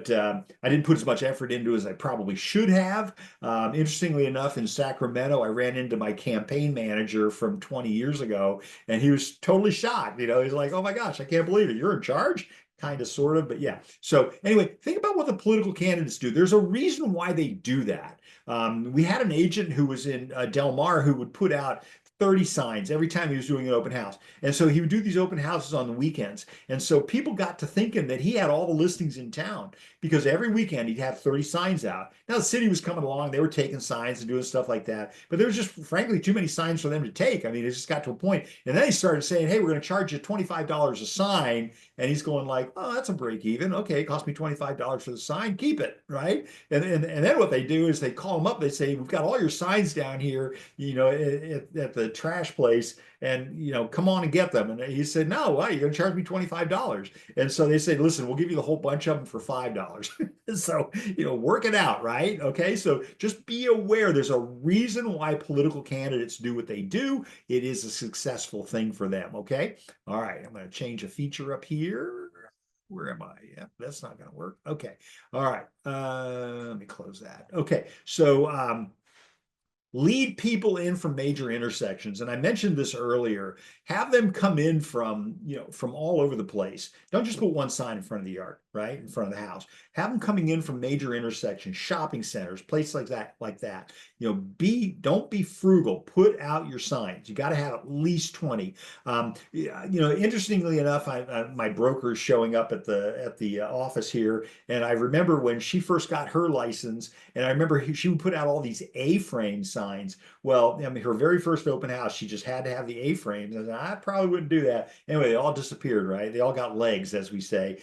A: I didn't put as much effort into it as I probably should have. Interestingly enough, in Sacramento, I ran into my campaign manager from 20 years ago, and he was totally shocked. He's like, oh my gosh, I can't believe it. You're in charge? Kind of, sort of, but yeah. So anyway, think about what the political candidates do. There's a reason why they do that. We had an agent who was in Del Mar who would put out 30 signs every time he was doing an open house. And so he would do these open houses on the weekends. And so people got to thinking that he had all the listings in town because every weekend he'd have 30 signs out. Now the city was coming along, they were taking signs and doing stuff like that, but there was just frankly too many signs for them to take. I mean, it just got to a point. And then he started saying, hey, we're going to charge you $25 a sign. And he's going like, oh, that's a break even. Okay, it cost me $25 for the sign, keep it, right? And then what they do is they call them up, they say, we've got all your signs down here, at the trash place, and come on and get them. And he said, no, why? You're gonna charge me $25. And so they said, listen, we'll give you the whole bunch of them for $5. So work it out, right? Okay, so just be aware there's a reason why political candidates do what they do. It is a successful thing for them. Okay, all right, I'm going to change a feature up here. Where am I? Yeah, that's not going to work. Okay, all right, let me close that. Okay, so lead people in from major intersections. And I mentioned this earlier, have them come in from all over the place. Don't just put one sign in front of the yard, right? In front of the house. Have them coming in from major intersections, shopping centers, places like that. Don't be frugal. Put out your signs. You got to have at least 20. Interestingly enough, my broker is showing up at the office here. And I remember when she first got her license, and I remember she would put out all these A-frame signs. Well, I mean, her very first open house, she just had to have the A-frames. I probably wouldn't do that. Anyway, they all disappeared, right? They all got legs, as we say.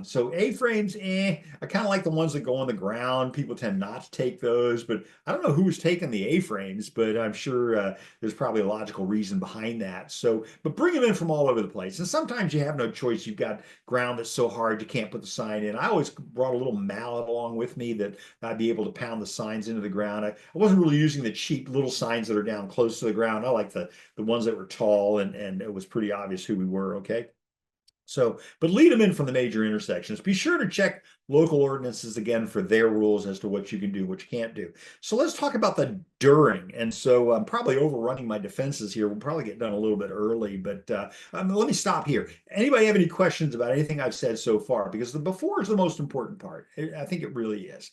A: So A-frames, I kind of like the ones that go on the ground. People tend not to take those, but I don't know who's taking the A-frames, but I'm sure there's probably a logical reason behind that. So, but bring them in from all over the place. And sometimes you have no choice. You've got ground that's so hard you can't put the sign in. I always brought a little mallet along with me that I'd be able to pound the signs into the ground. I wasn't really using the cheap little signs that are down close to the ground. I like the ones that were tall, and it was pretty obvious who we were. Okay. So, but lead them in from the major intersections. Be sure to check local ordinances again for their rules as to what you can do, what you can't do. So let's talk about the during. And so I'm probably overrunning my defenses here. We'll probably get done a little bit early, but let me stop here. Anybody have any questions about anything I've said so far? Because the before is the most important part. I think it really is.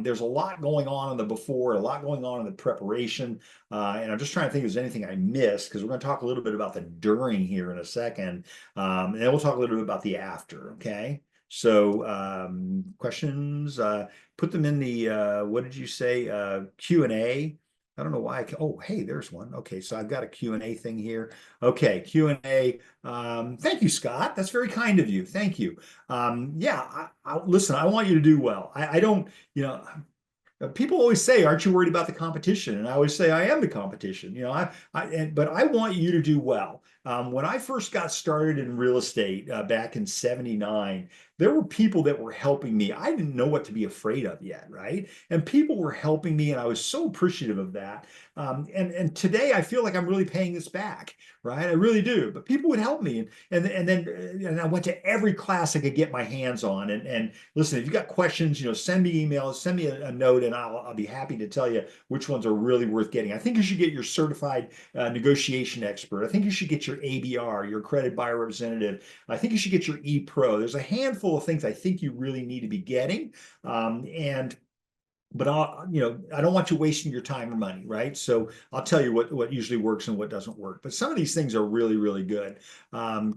A: There's a lot going on in the before, a lot going on in the preparation. And I'm just trying to think if there's anything I missed, because we're going to talk a little bit about the during here in a second. And then we'll talk a little bit about the after, okay? So questions, put them in the, what did you say, Q&A. I don't know why. Oh, hey, there's one. Okay, so I've got a Q&A thing here. Okay, Q&A. Thank you, Scott. That's very kind of you. Thank you. Yeah, listen, I want you to do well. I don't, people always say, aren't you worried about the competition? And I always say, I am the competition, but I want you to do well. When I first got started in real estate back in '79, there were people that were helping me. I didn't know what to be afraid of yet, right? And people were helping me, and I was so appreciative of that. And today I feel like I'm really paying this back, right? I really do. But people would help me, and then I went to every class I could get my hands on. And listen, if you got questions, send me emails, send me a note, and I'll be happy to tell you which ones are really worth getting. I think you should get your certified negotiation expert. I think you should get your ABR, your accredited buyer representative. I think you should get your ePro. There's a handful of things I think you really need to be getting. But I don't want you wasting your time or money, right? So I'll tell you what usually works and what doesn't work. But some of these things are really, really good.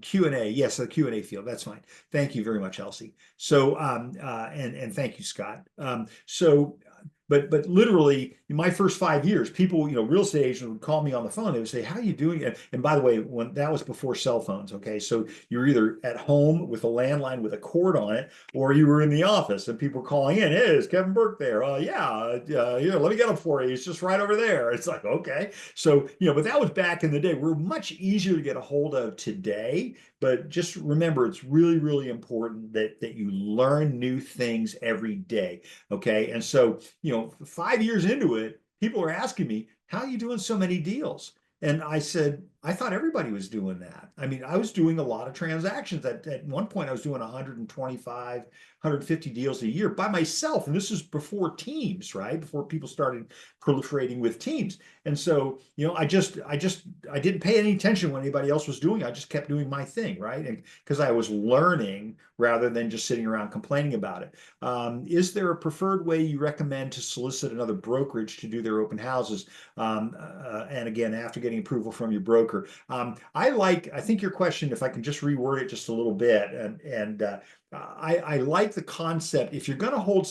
A: Q&A, yes, the Q&A field, that's fine. Thank you very much, Elsie. So and thank you, Scott. So but literally in my first 5 years, people, real estate agents would call me on the phone. They would say, "How are you doing?" And by the way, when that was before cell phones, okay, so you're either at home with a landline with a cord on it, or you were in the office and people were calling in. "Hey, is Kevin Burke there?" Yeah, here, let me get him for you. He's just right over there. It's like, okay, so but that was back in the day. We're much easier to get a hold of today, but just remember, it's really, really important that you learn new things every day. Okay. And so, 5 years into it, people are asking me, "How are you doing so many deals?" And I said, I thought everybody was doing that. I mean, I was doing a lot of transactions. At one point, I was doing 125, 150 deals a year by myself. And this is before teams, right? Before people started proliferating with teams. And so, I didn't pay any attention when anybody else was doing. I just kept doing my thing, right? And because I was learning rather than just sitting around complaining about it. Is there a preferred way you recommend to solicit another brokerage to do their open houses? And again, after getting approval from your broker. I think your question, if I can just reword it just a little bit, I like the concept. If you're going to hold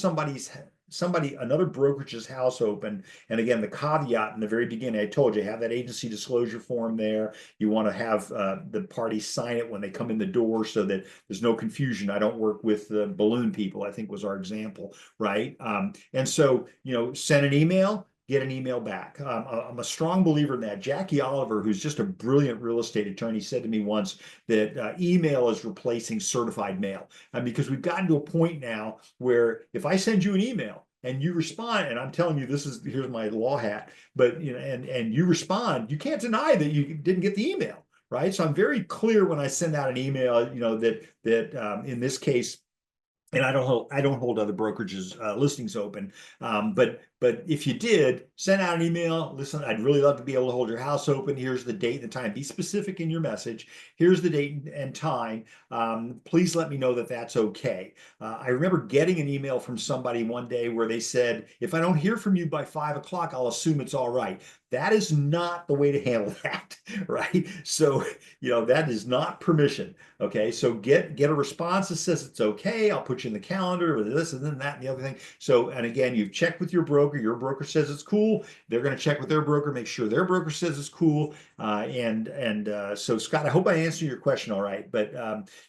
A: another brokerage's house open, and again, the caveat in the very beginning, I told you, have that agency disclosure form there. You want to have the parties sign it when they come in the door so that there's no confusion. I don't work with the balloon people, I think was our example, right? And so, send an email, get an email back. I'm a strong believer in that. Jackie Oliver, who's just a brilliant real estate attorney, said to me once that email is replacing certified mail. Because we've gotten to a point now where if I send you an email and you respond, and I'm telling you, here's my law hat, but and you respond, you can't deny that you didn't get the email, right? So I'm very clear when I send out an email, that in this case, and I don't hold other brokerages listings open. But if you did, send out an email. Listen, I'd really love to be able to hold your house open. Here's the date and the time. Be specific in your message. Here's the date and time. Please let me know that that's okay. I remember getting an email from somebody one day where they said, "If I don't hear from you by 5 o'clock, I'll assume it's all right." That is not the way to handle that, right? So, that is not permission. Okay, so get a response that says it's okay. I'll put you in the calendar with this and then that and the other thing. So, and again, you've checked with your broker. Your broker says it's cool. They're going to check with their broker, make sure their broker says it's cool. So, Scott, I hope I answered your question all right. But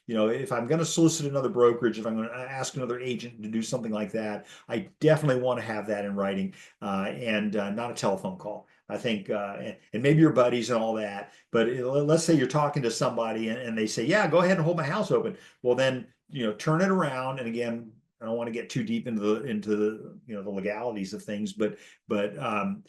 A: if I'm going to solicit another brokerage, if I'm going to ask another agent to do something like that, I definitely want to have that in writing and not a telephone call. I think, and maybe your buddies and all that, but let's say you're talking to somebody and they say, "Yeah, go ahead and hold my house open." Well, then, turn it around. And again, I don't want to get too deep into the legalities of things, but turn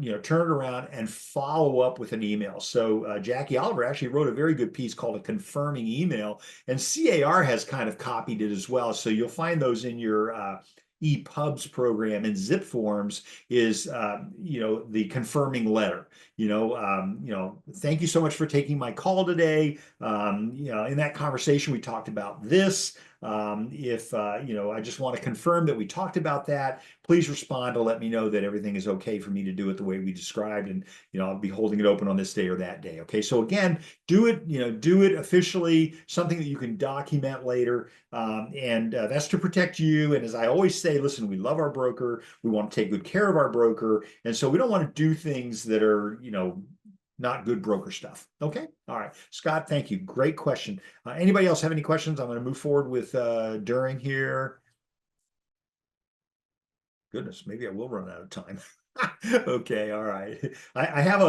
A: it around and follow up with an email. So Jackie Oliver actually wrote a very good piece called a confirming email, and CAR has kind of copied it as well. So you'll find those in your ePubs program, and Zip Forms is the confirming letter. Thank you so much for taking my call today. In that conversation we talked about this. If I just want to confirm that we talked about that, please respond to let me know that everything is okay for me to do it the way we described, and I'll be holding it open on this day or that day. Okay, so again, do it officially, something that you can document later, and that's to protect you. And as I always say, listen, we love our broker, we want to take good care of our broker, and so we don't want to do things that are not good broker stuff. Okay. All right. Scott, thank you. Great question. Anybody else have any questions? I'm going to move forward with During here. Goodness, maybe I will run out of time. Okay, all right. I have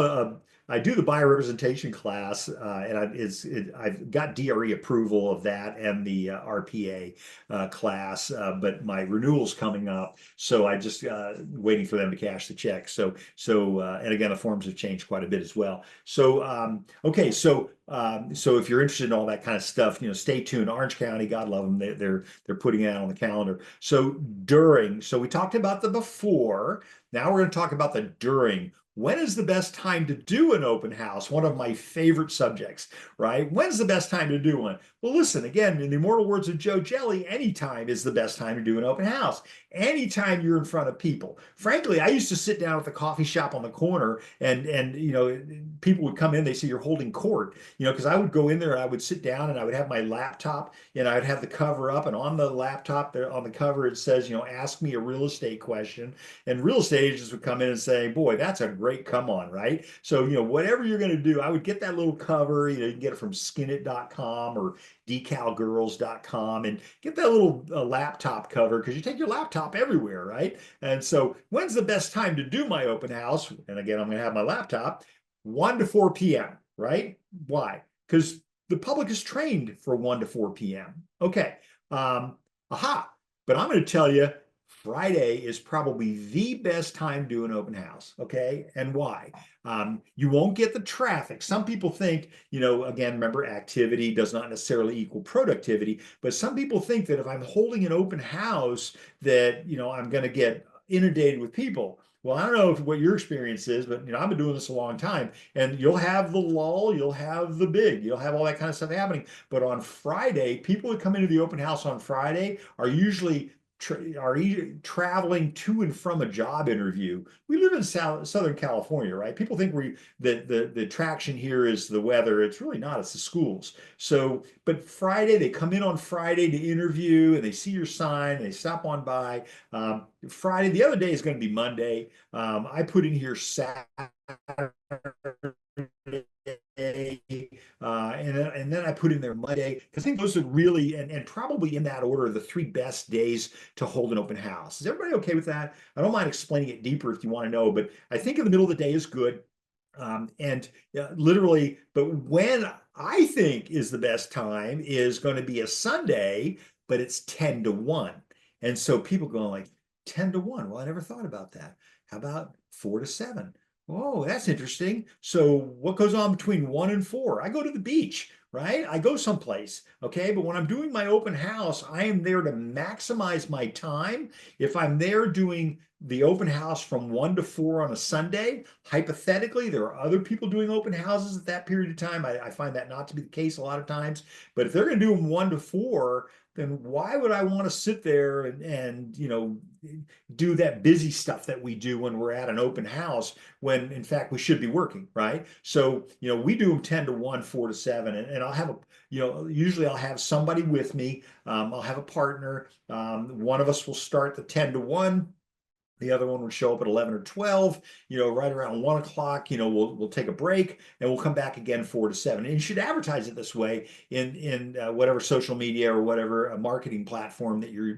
A: I do the buyer representation class, and I've got DRE approval of that and the RPA class, but my renewal's coming up, so I just waiting for them to cash the check. And again, the forms have changed quite a bit as well. So okay, so if you're interested in all that kind of stuff, stay tuned. Orange County, God love them, they're putting it out on the calendar. So we talked about the before. Now we're going to talk about the during. when is the best time to do an open house? One of my favorite subjects, right? When's the best time to do one? Well, listen, again, in the immortal words of Joe Jelly, anytime is the best time to do an open house. Anytime you're in front of people. Frankly, I used to sit down at the coffee shop on the corner and people would come in, they say you're holding court, because I would go in there and I would sit down and I would have my laptop and I would have the cover up, and on the laptop there on the cover it says, ask me a real estate question. And real estate agents would come in and say, boy, that's a great come on, right? So, whatever you're going to do, I would get that little cover. You can get it from skinit.com or decalgirls.com and get that little laptop cover because you take your laptop everywhere, right? And so, when's the best time to do my open house? And again, I'm going to have my laptop 1 to 4 p.m., right? Why? Because the public is trained for 1 to 4 p.m. Okay. Aha. But I'm going to tell you, Friday is probably the best time to do an open house. Okay. And why? You won't get the traffic. Some people think, again, remember, activity does not necessarily equal productivity, but some people think that if I'm holding an open house, that, I'm going to get inundated with people. Well, I don't know what your experience is, but I've been doing this a long time, and you'll have the lull, you'll have the big, you'll have all that kind of stuff happening. But on Friday, people that come into the open house on Friday are usually traveling to and from a job interview. We live in Southern California, right? People think that the attraction here is the weather. It's really not. It's the schools. So, but Friday, they come in on Friday to interview, and they see your sign, and they stop on by. Friday, the other day is going to be Monday. I put in here Saturday. And then I put in there Monday because I think those are really and probably in that order the three best days to hold an open house. Is everybody okay with that? I don't mind explaining it deeper if you want to know, but I think in the middle of the day is good. And literally, but when I think is the best time is going to be a Sunday, but it's 10 to 1. And so people going like 10 to 1. Well, I never thought about that. How about 4 to 7? Oh, that's interesting. So what goes on between 1 and 4? I go to the beach, right? I go someplace. Okay. But when I'm doing my open house, I am there to maximize my time. If I'm there doing the open house from 1 to 4 on a Sunday, hypothetically, there are other people doing open houses at that period of time. I find that not to be the case a lot of times. But if they're going to do them 1 to 4, then why would I want to sit there and do that busy stuff that we do when we're at an open house when in fact we should be working, right? So, we do them 10 to 1, 4 to 7, and I'll have usually I'll have somebody with me. I'll have a partner. One of us will start the 10 to 1. The other one would show up at 11 or 12, right around 1 o'clock, we'll take a break and we'll come back again 4 to 7. And you should advertise it this way in whatever social media or whatever marketing platform that you're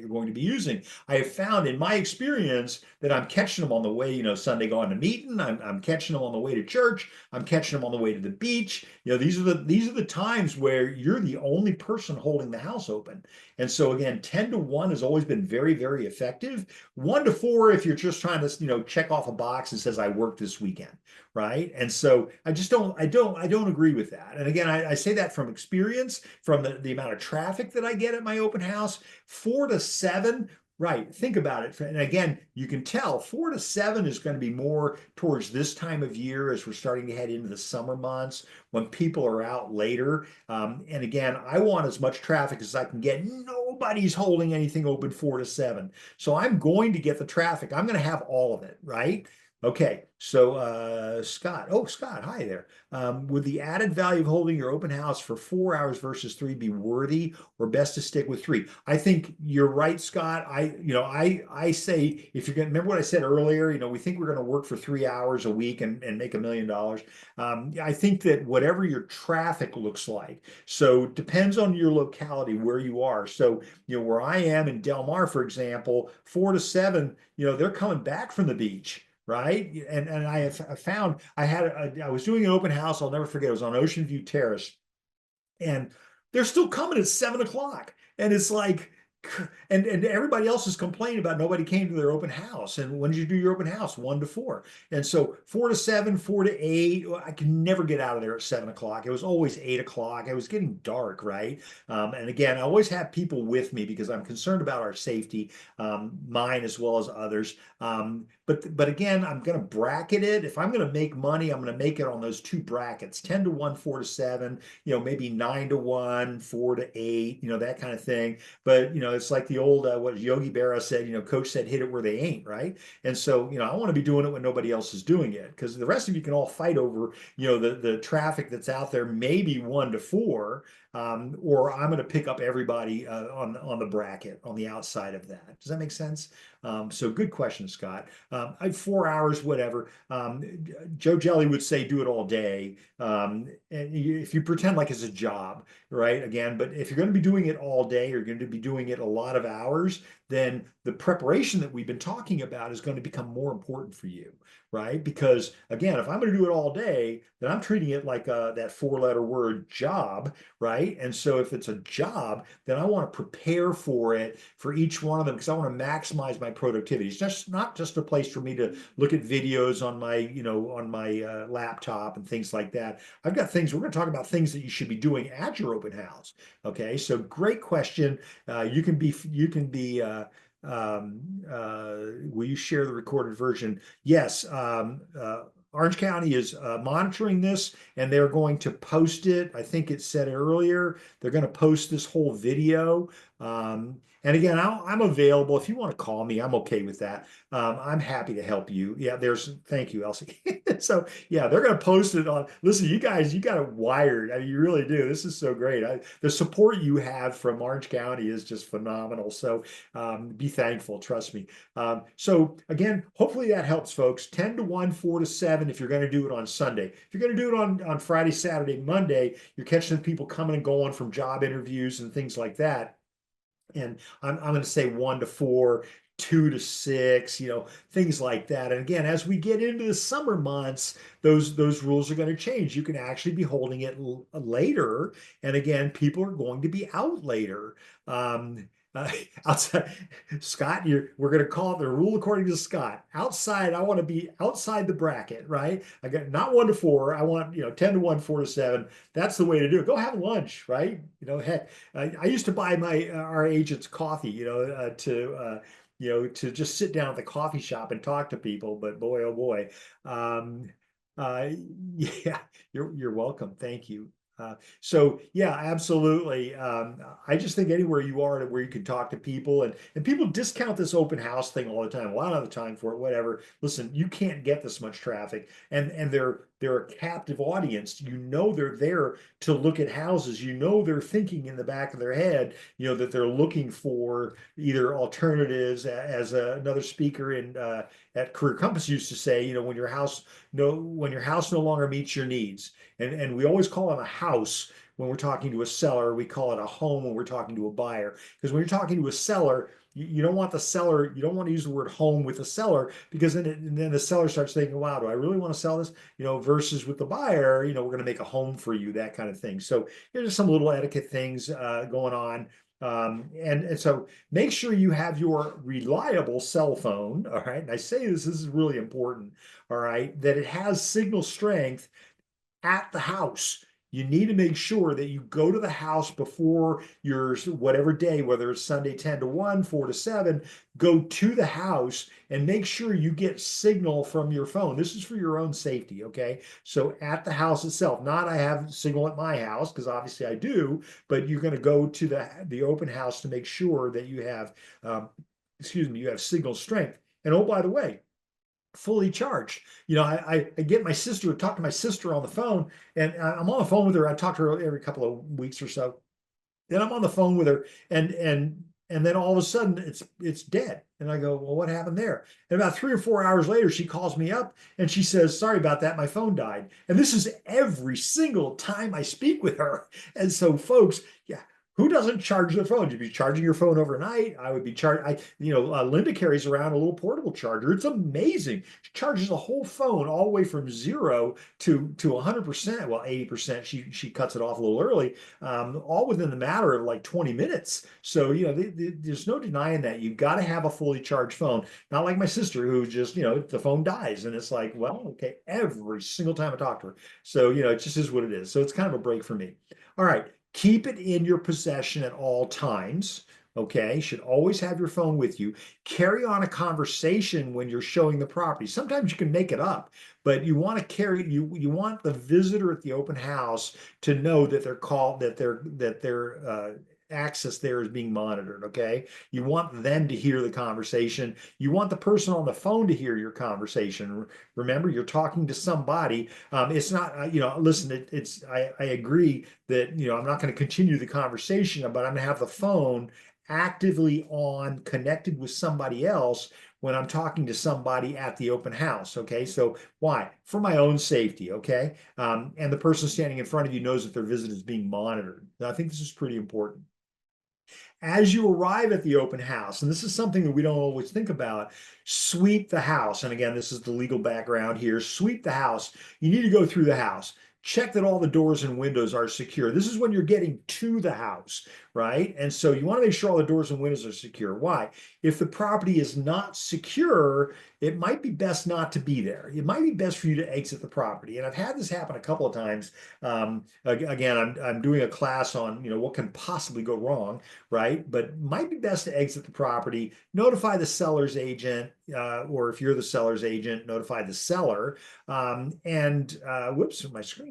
A: going to be using. I have found in my experience that I'm catching them on the way, Sunday going to meeting, I'm catching them on the way to church, I'm catching them on the way to the beach. These are the times where you're the only person holding the house open. And so again, 10 to 1 has always been very, very effective. 1 to 4 if you're just trying to check off a box that says I worked this weekend, right? And so I don't agree with that. And again, I say that from experience, from the amount of traffic that I get at my open house. 4 to 7. Right. Think about it. And again, you can tell 4 to 7 is going to be more towards this time of year as we're starting to head into the summer months when people are out later. And again, I want as much traffic as I can get. Nobody's holding anything open 4 to 7. So I'm going to get the traffic. I'm going to have all of it. Right. Okay, so Scott. Oh, Scott, hi there. Would the added value of holding your open house for 4 hours versus 3 be worthy, or best to stick with 3? I think you're right, Scott. I say if you're going to remember what I said earlier, we think we're going to work for 3 hours a week and make $1 million. I think that whatever your traffic looks like, so depends on your locality where you are. So where I am in Del Mar, for example, 4 to 7, they're coming back from the beach. Right. And I have found I was doing an open house. I'll never forget. It was on Ocean View Terrace, and they're still coming at 7 o'clock. And it's like, and everybody else is complaining about nobody came to their open house. And when did you do your open house? 1 to 4. And so 4 to 7, 4 to 8, I could never get out of there at 7 o'clock. It was always 8 o'clock. It was getting dark, right? And again, I always have people with me because I'm concerned about our safety, mine as well as others. but again, I'm going to bracket it. If I'm going to make money, I'm going to make it on those two brackets, 10 to 1, 4 to 7, maybe 9 to 1, 4 to 8, that kind of thing. But, it's like the old, what Yogi Berra said, coach said, hit it where they ain't, right? And so, I want to be doing it when nobody else is doing it, because the rest of you can all fight over, the traffic that's out there, maybe 1 to 4, or I'm going to pick up everybody on the bracket on the outside of that. Does that make sense? So good question, Scott. I have 4 hours, whatever. Joe Jelly would say do it all day. And if you pretend like it's a job, right? Again, but if you're going to be doing it all day, you're going to be doing it a lot of hours, then the preparation that we've been talking about is going to become more important for you, right? Because again, if I'm going to do it all day, then I'm treating it like that 4-letter word job, right? And so if it's a job, then I want to prepare for it for each one of them because I want to maximize my productivity. It's just not just a place for me to look at videos on my laptop and things like that. I've got things, we're going to talk about things that you should be doing at your open house. Okay, so great question. Will you share the recorded version? Yes. Orange County is monitoring this and they're going to post it. I think it said earlier, they're going to post this whole video. And again, I'm available. If you want to call me, I'm okay with that. I'm happy to help you. Yeah, thank you, Elsie. So yeah, they're going to post it on, listen, you guys, you got it wired. I mean, you really do. This is so great. The support you have from Orange County is just phenomenal. So be thankful, trust me. So again, hopefully that helps, folks. 10 to 1, 4 to 7 if you're going to do it on Sunday. If you're going to do it on Friday, Saturday, Monday, you're catching the people coming and going from job interviews and things like that. And I'm going to say 1 to 4, 2 to 6, things like that. And again, as we get into the summer months, those rules are going to change. You can actually be holding it later. And again, people are going to be out later. Outside, Scott, we're going to call it the rule according to Scott. Outside, I want to be outside the bracket, right? I got not 1 to 4. I want 10 to 1, 4 to 7. That's the way to do it. Go have lunch, right? Heck, I used to buy our agents coffee, to just sit down at the coffee shop and talk to people. But boy, oh boy, uh, yeah, you're welcome. Thank you. So yeah, absolutely. I just think anywhere you are where you can talk to people and people discount this open house thing all the time. Well, I don't have the time for it, whatever. Listen, you can't get this much traffic and they're a captive audience. They're there to look at houses. They're thinking in the back of their head, that they're looking for either alternatives as another speaker at Career Compass used to say, when your house no longer meets your needs. And we always call it a house when we're talking to a seller. We call it a home when we're talking to a buyer. Because when you're talking to a seller, you don't want to use the word home with the seller because then the seller starts thinking, wow, do I really want to sell this? Versus with the buyer, we're going to make a home for you, that kind of thing. So there's just some little etiquette things going on. And so make sure you have your reliable cell phone. All right. And I say this is really important. All right. That it has signal strength at the house. You need to make sure that you go to the house before your whatever day, whether it's Sunday 10 to 1, 4 to 7, go to the house and make sure you get signal from your phone. This is for your own safety, okay? So at the house itself, not I have signal at my house, because obviously I do, but you're going to go to the open house to make sure that you have, you have signal strength. And oh, by the way, fully charged. I get my sister to talk to my sister on the phone, and I'm on the phone with her. I talk to her every couple of weeks or so. Then I'm on the phone with her, and then all of a sudden it's dead. And I go, well, what happened there? And about 3 or 4 hours later, she calls me up and she says, sorry about that, my phone died. And this is every single time I speak with her. And so, folks, yeah, who doesn't charge their phone? You'd be charging your phone overnight. I would be Linda carries around a little portable charger. It's amazing. She charges the whole phone all the way from 0 to 100%. Well, 80%. She cuts it off a little early, all within the matter of like 20 minutes. So there's no denying that you've got to have a fully charged phone. Not like my sister, who just the phone dies, and it's like, well, okay, every single time I talk to her. So it just is what it is. So it's kind of a break for me. All right. Keep it in your possession at all times. Okay, should always have your phone with you. Carry on a conversation when you're showing the property. Sometimes you can make it up, but you want to you want the visitor at the open house to know that they're called that their access there is being monitored. Okay, you want them to hear the conversation. You want the person on the phone to hear your conversation. Remember, you're talking to somebody. It's not, listen, I agree that, I'm not going to continue the conversation, but I'm going to have the phone actively on, connected with somebody else when I'm talking to somebody at the open house. Okay, so why? For my own safety. Okay, and the person standing in front of you knows that their visit is being monitored. I think this is pretty important. As you arrive at the open house, and this is something that we don't always think about, sweep the house. And again, this is the legal background here. Sweep the house. You need to go through the house. Check that all the doors and windows are secure. This is when you're getting to the house, right? And so you want to make sure all the doors and windows are secure. Why? If the property is not secure, it might be best not to be there. It might be best for you to exit the property. And I've had this happen a couple of times. Again, I'm doing a class on, what can possibly go wrong, right? But might be best to exit the property, notify the seller's agent, or if you're the seller's agent, notify the seller, and whoops, my screen,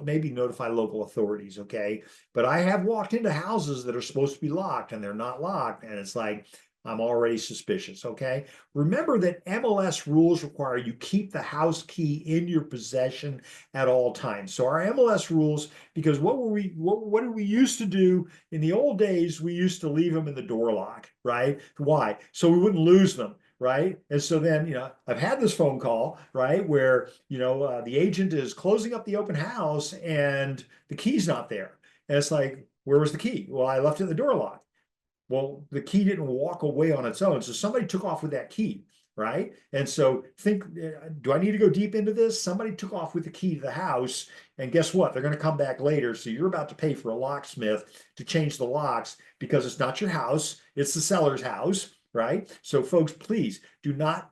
A: maybe notify local authorities, okay? But I have walked into houses that are supposed to be locked and they're not locked, and it's like, I'm already suspicious, okay? Remember that MLS rules require you keep the house key in your possession at all times. So our MLS rules, because what did we used to do in the old days? We used to leave them in the door lock, right? Why? So we wouldn't lose them, right? And so then, I've had this phone call, right, where, the agent is closing up the open house and the key's not there. And it's like, where was the key? Well, I left it in the door lock. Well, the key didn't walk away on its own. So somebody took off with that key, right? And so think, do I need to go deep into this? Somebody took off with the key to the house, and guess what? They're going to come back later. So you're about to pay for a locksmith to change the locks because it's not your house, it's the seller's house, right? So folks, please do not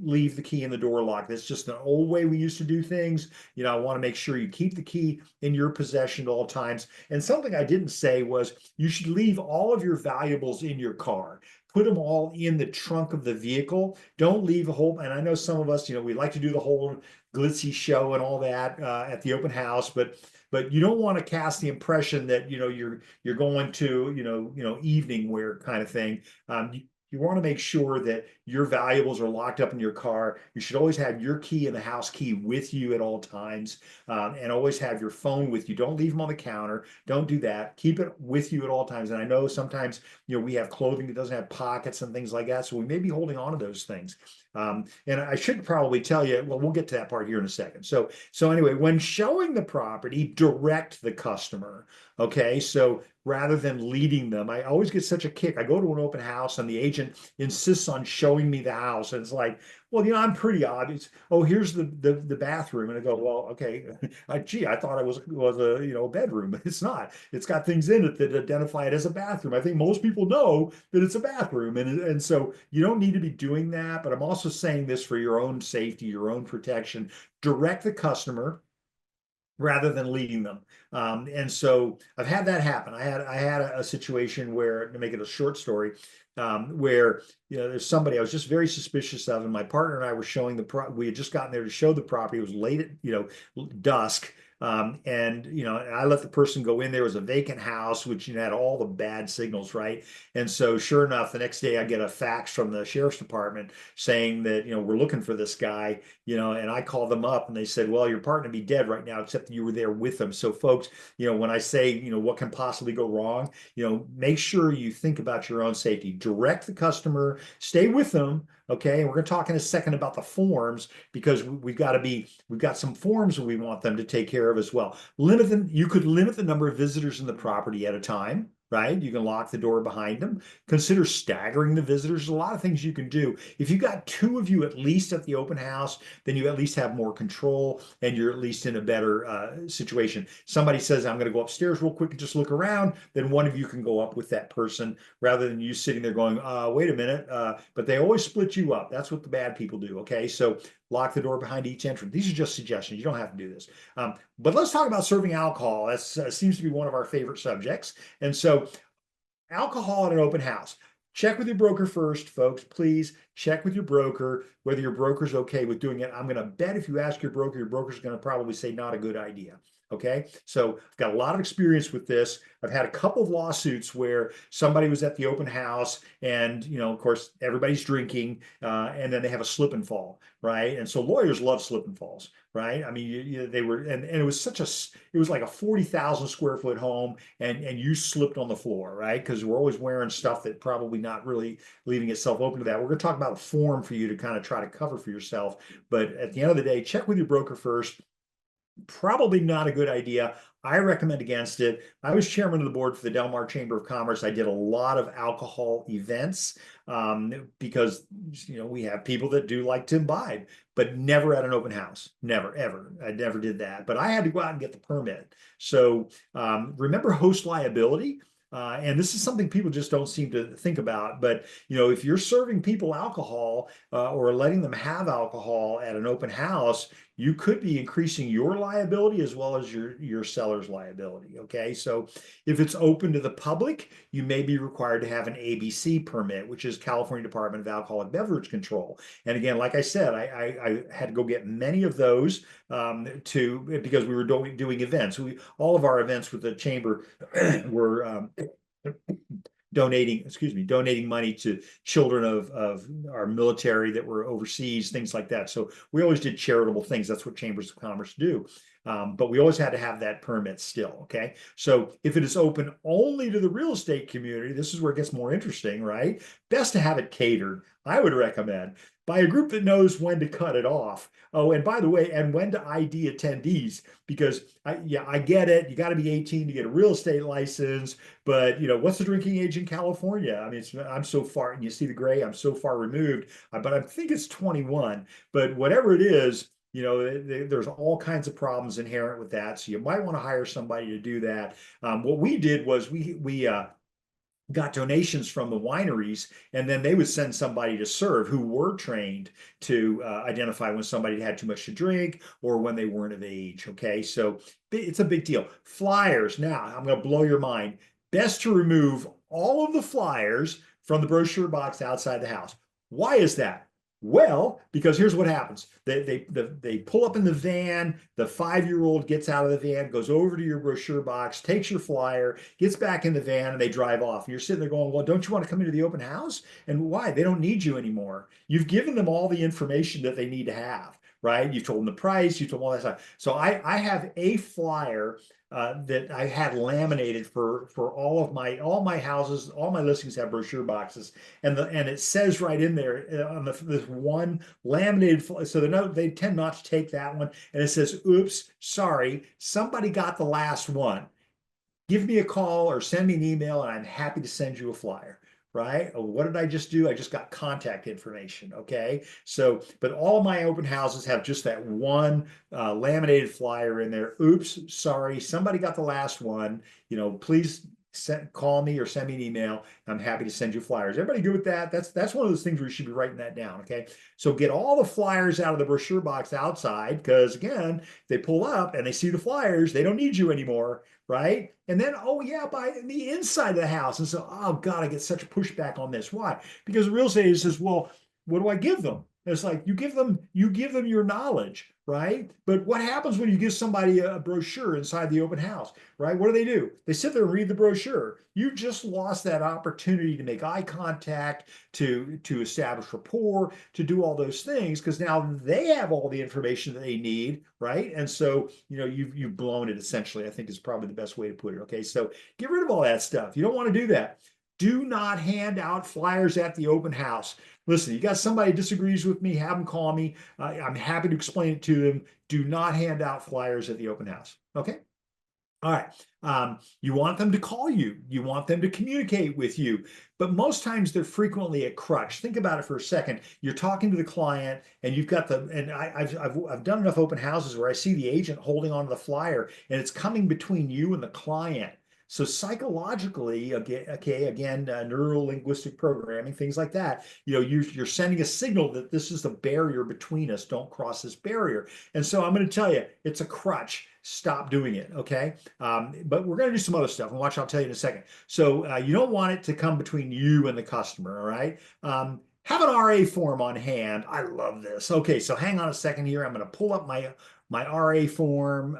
A: leave the key in the door lock. That's just an old way we used to do things. I want to make sure you keep the key in your possession at all times. And something I didn't say was you should leave all of your valuables in your car. Put them all in the trunk of the vehicle. Don't leave a whole, and I know some of us, we like to do the whole glitzy show and all that at the open house, but you don't want to cast the impression that you're going to evening wear kind of thing. You want to make sure that your valuables are locked up in your car. You should always have your key and the house key with you at all times, and always have your phone with you. Don't leave them on the counter. Don't do that. Keep it with you at all times. And I know sometimes, we have clothing that doesn't have pockets and things like that, so we may be holding on to those things. And I should probably tell you, well, we'll get to that part here in a second. So anyway, when showing the property, direct the customer. Okay, so rather than leading them, I always get such a kick. I go to an open house and the agent insists on showing me the house, and it's like, well, I'm pretty obvious. Oh, here's the bathroom, and I go, well, okay, gee, I thought it was a bedroom. It's not. It's got things in it that identify it as a bathroom. I think most people know that it's a bathroom, and so you don't need to be doing that. But I'm also saying this for your own safety, your own protection. Direct the customer rather than leading them. And so I've had that happen. I had a situation where, to make it a short story, where there's somebody I was just very suspicious of, and my partner and I were showing we had just gotten there to show the property. It was late at dusk. And I let the person go in. There was a vacant house, which had all the bad signals, right? And so sure enough, the next day I get a fax from the sheriff's department saying that we're looking for this guy, and I called them up and they said, well, your partner be dead right now, except that you were there with them. So folks, when I say, what can possibly go wrong, make sure you think about your own safety. Direct the customer, stay with them. Okay, and we're going to talk in a second about the forms, because we've got some forms that we want them to take care of as well. You could limit the number of visitors in the property at a time, right? You can lock the door behind them. Consider staggering the visitors. There's a lot of things you can do. If you've got two of you at least at the open house, then you at least have more control and you're at least in a better situation. Somebody says, I'm going to go upstairs real quick and just look around, then one of you can go up with that person rather than you sitting there going, wait a minute. But they always split you up. That's what the bad people do. Okay, so lock the door behind each entrance. These are just suggestions. You don't have to do this. But let's talk about serving alcohol. That seems to be one of our favorite subjects. And so
B: alcohol at an open house. Check with your broker first, folks. Please check with your broker whether your broker's okay with doing it. I'm going to bet if you ask your broker's going to probably say not a good idea. Okay, so I've got a lot of experience with this. I've had a couple of lawsuits where somebody was at the open house, and of course, everybody's drinking, and then they have a slip and fall, right? And so lawyers love slip and falls, right? I mean, they were, and it was it was like a 40,000 square foot home, and you slipped on the floor, right? Because we're always wearing stuff that probably not really leaving itself open to that. We're going to talk about a form for you to kind of try to cover for yourself, but at the end of the day, check with your broker first. Probably not a good idea. I recommend against it. I was chairman of the board for the Del Mar Chamber of Commerce. I did a lot of alcohol events because we have people that do like to imbibe, but never at an open house. Never, ever. I never did that. But I had to go out and get the permit. So remember host liability. And this is something people just don't seem to think about. But if you're serving people alcohol or letting them have alcohol at an open house, you could be increasing your liability as well as your seller's liability. Okay, so if it's open to the public, you may be required to have an ABC permit, which is California Department of Alcoholic Beverage Control. And again, like I said, I had to go get many of those because we were doing events. All of our events with the chamber were donating money to children of our military that were overseas, things like that. So we always did charitable things. That's what chambers of commerce do. But we always had to have that permit still. Okay. So if it is open only to the real estate community, this is where it gets more interesting, right? Best to have it catered, I would recommend, by a group that knows when to cut it off. Oh, and by the way, and when to ID attendees, because I get it. You got to be 18 to get a real estate license, but what's the drinking age in California? I mean, I'm so far, and you see the gray, I'm so far removed, but I think it's 21. But whatever it is, there's all kinds of problems inherent with that. So you might want to hire somebody to do that. What we did was we got donations from the wineries, and then they would send somebody to serve who were trained to identify when somebody had too much to drink or when they weren't of age. Okay, so it's a big deal. Flyers. Now, I'm going to blow your mind. Best to remove all of the flyers from the brochure box outside the house. Why is that? Well, because here's what happens. They pull up in the van, the 5-year-old gets out of the van, goes over to your brochure box, takes your flyer, gets back in the van, and they drive off. And you're sitting there going, well, don't you want to come into the open house? And why? They don't need you anymore. You've given them all the information that they need to have, right? You've told them the price, you've told them all that stuff. So I have a flyer that I had laminated for all my houses. All my listings have brochure boxes, and it says right in there on this one laminated. So they tend not to take that one, and it says, "Oops, sorry, somebody got the last one. Give me a call or send me an email, and I'm happy to send you a flyer." Right? Oh, what did I just do? I just got contact information. Okay. So, but all my open houses have just that one laminated flyer in there. Oops, sorry, somebody got the last one. Please call me or send me an email. I'm happy to send you flyers. Everybody good with that? That's one of those things where you should be writing that down. Okay. So get all the flyers out of the brochure box outside, because again, they pull up and they see the flyers, they don't need you anymore. Right. And then, oh yeah, by the inside of the house. And so, oh God, I get such pushback on this. Why? Because the real estate agent says, well, what do I give them? And it's like you give them your knowledge, right? But what happens when you give somebody a brochure inside the open house, right? What do? They sit there and read the brochure. You just lost that opportunity to make eye contact, to establish rapport, to do all those things, because now they have all the information that they need, right? And so you've blown it essentially. I think is probably the best way to put it. Okay, so get rid of all that stuff. You don't want to do that. Do not hand out flyers at the open house. Listen, you got somebody disagrees with me, have them call me. I'm happy to explain it to them. Do not hand out flyers at the open house. Okay. All right. You want them to call you. You want them to communicate with you. But most times they're frequently a crutch. Think about it for a second. You're talking to the client, and you've got I've done enough open houses where I see the agent holding onto the flyer, and it's coming between you and the client. So psychologically, again, neuro linguistic programming, things like that, you're sending a signal that this is the barrier between us. Don't cross this barrier. And so I'm going to tell you, it's a crutch. Stop doing it. Okay. But we're going to do some other stuff, and watch, I'll tell you in a second. So you don't want it to come between you and the customer. All right. Have an RA form on hand. I love this. Okay, so hang on a second here. I'm going to pull up my RA form.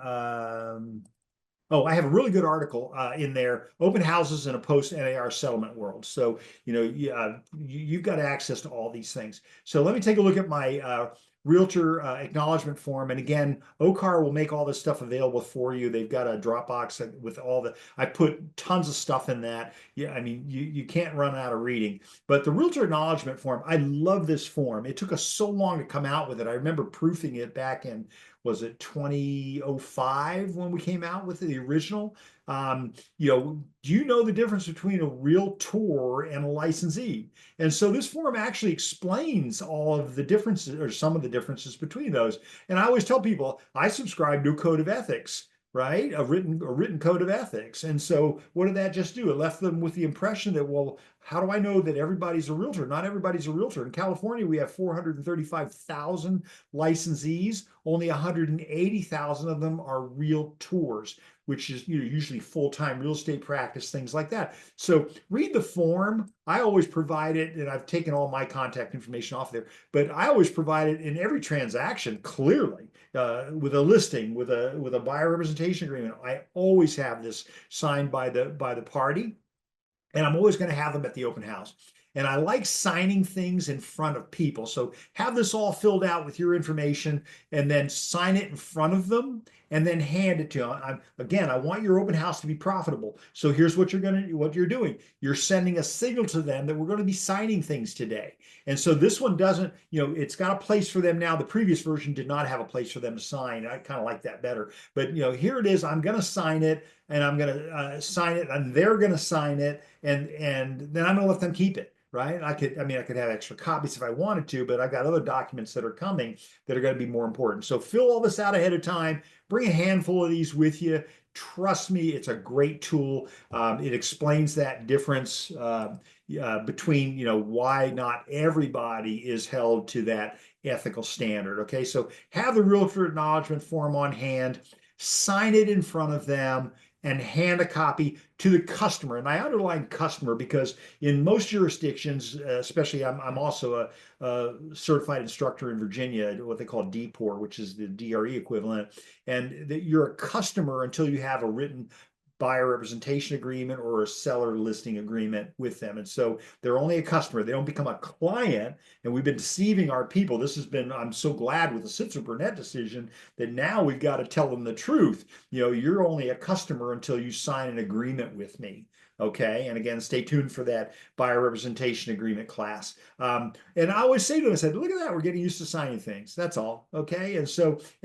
B: Oh, I have a really good article in there, open houses in a post NAR settlement world. So, you've got access to all these things. So let me take a look at my realtor acknowledgement form. And again, OCAR will make all this stuff available for you. They've got a Dropbox with I put tons of stuff in that. Yeah, I mean, you can't run out of reading. But the realtor acknowledgement form, I love this form. It took us so long to come out with it. I remember proofing it back in, was it 2005 when we came out with the original? Do you know the difference between a realtor and a licensee? And so this form actually explains all of the differences, or some of the differences between those. And I always tell people I subscribe to a code of ethics, right? A written code of ethics. And so what did that just do? It left them with the impression that, well, how do I know that everybody's a realtor? Not everybody's a realtor. In California, we have 435,000 licensees. Only 180,000 of them are realtors, which is usually full-time real estate practice, things like that. So read the form. I always provide it, and I've taken all my contact information off there, but I always provide it in every transaction clearly, with a listing, with a buyer representation agreement. I always have this signed by the party, and I'm always going to have them at the open house. And I like signing things in front of people. So have this all filled out with your information, and then sign it in front of them, and then hand it to them. Again, I want your open house to be profitable. So here's what you're doing. You're sending a signal to them that we're going to be signing things today. And so this one doesn't, it's got a place for them now. The previous version did not have a place for them to sign. I kind of like that better. But here it is. I'm going to sign it, and I'm going to sign it, and they're going to sign it, and then I'm going to let them keep it. Right? I could have extra copies if I wanted to, but I've got other documents that are coming that are going to be more important. So fill all this out ahead of time. Bring a handful of these with you. Trust me, it's a great tool. It explains that difference between, why not everybody is held to that ethical standard. Okay, so have the realtor acknowledgement form on hand, sign it in front of them, and hand a copy to the customer. And I underline customer because in most jurisdictions, especially I'm also a certified instructor in Virginia, what they call DPOR, which is the DRE equivalent. And that you're a customer until you have a written buyer representation agreement or a seller listing agreement with them. And so they're only a customer. They don't become a client. And we've been deceiving our people. I'm so glad with the Sitzer Burnett decision that now we've got to tell them the truth. You're only a customer until you sign an agreement with me. Okay. And again, stay tuned for that buyer representation agreement class. And I always say to them, I said, look at that. We're getting used to signing things. That's all. Okay. And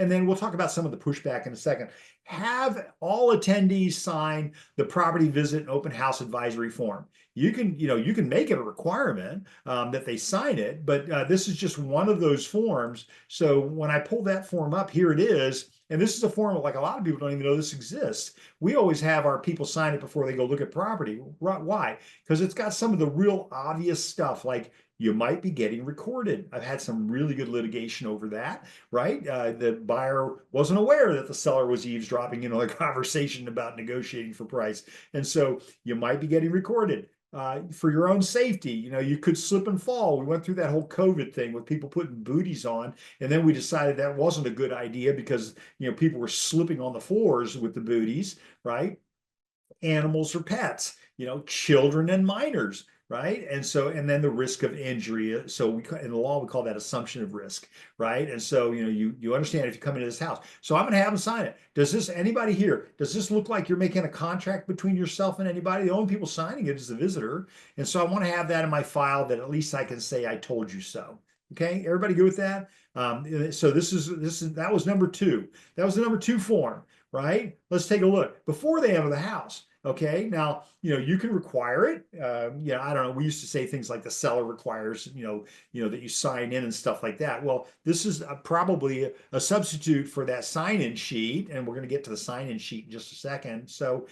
B: then we'll talk about some of the pushback in a second. Have all attendees sign the property visit and open house advisory form. You can make it a requirement that they sign it, but this is just one of those forms. So when I pull that form up, here it is. And this is a form like a lot of people don't even know this exists. We always have our people sign it before they go look at property. Why? Because it's got some of the real obvious stuff, like you might be getting recorded. I've had some really good litigation over that, right? The buyer wasn't aware that the seller was eavesdropping a conversation about negotiating for price. And so you might be getting recorded. For your own safety, you could slip and fall. We went through that whole COVID thing with people putting booties on, and then we decided that wasn't a good idea because people were slipping on the floors with the booties, right? Animals or pets, children and minors, right? And then the risk of injury. So in the law, we call that assumption of risk, right? And so, you understand if you come into this house. So I'm going to have them sign it. Does this look like you're making a contract between yourself and anybody? The only people signing it is the visitor. And so I want to have that in my file that at least I can say, I told you so. Okay. Everybody good with that? So that was number 2. That was the number 2 form, right? Let's take a look. Before they enter the house, Okay. Now, you can require it. I don't know. We used to say things like the seller requires, that you sign in and stuff like that. Well, this is probably a substitute for that sign-in sheet, and we're going to get to the sign-in sheet in just a second. So,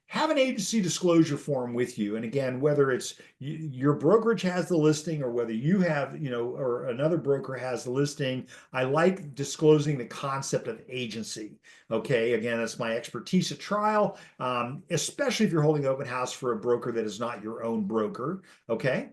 B: have an agency disclosure form with you. And again, whether it's your brokerage has the listing or whether you have, or another broker has the listing, I like disclosing the concept of agency. Okay. Again, that's my expertise at trial, especially if you're holding open house for a broker that is not your own broker. Okay.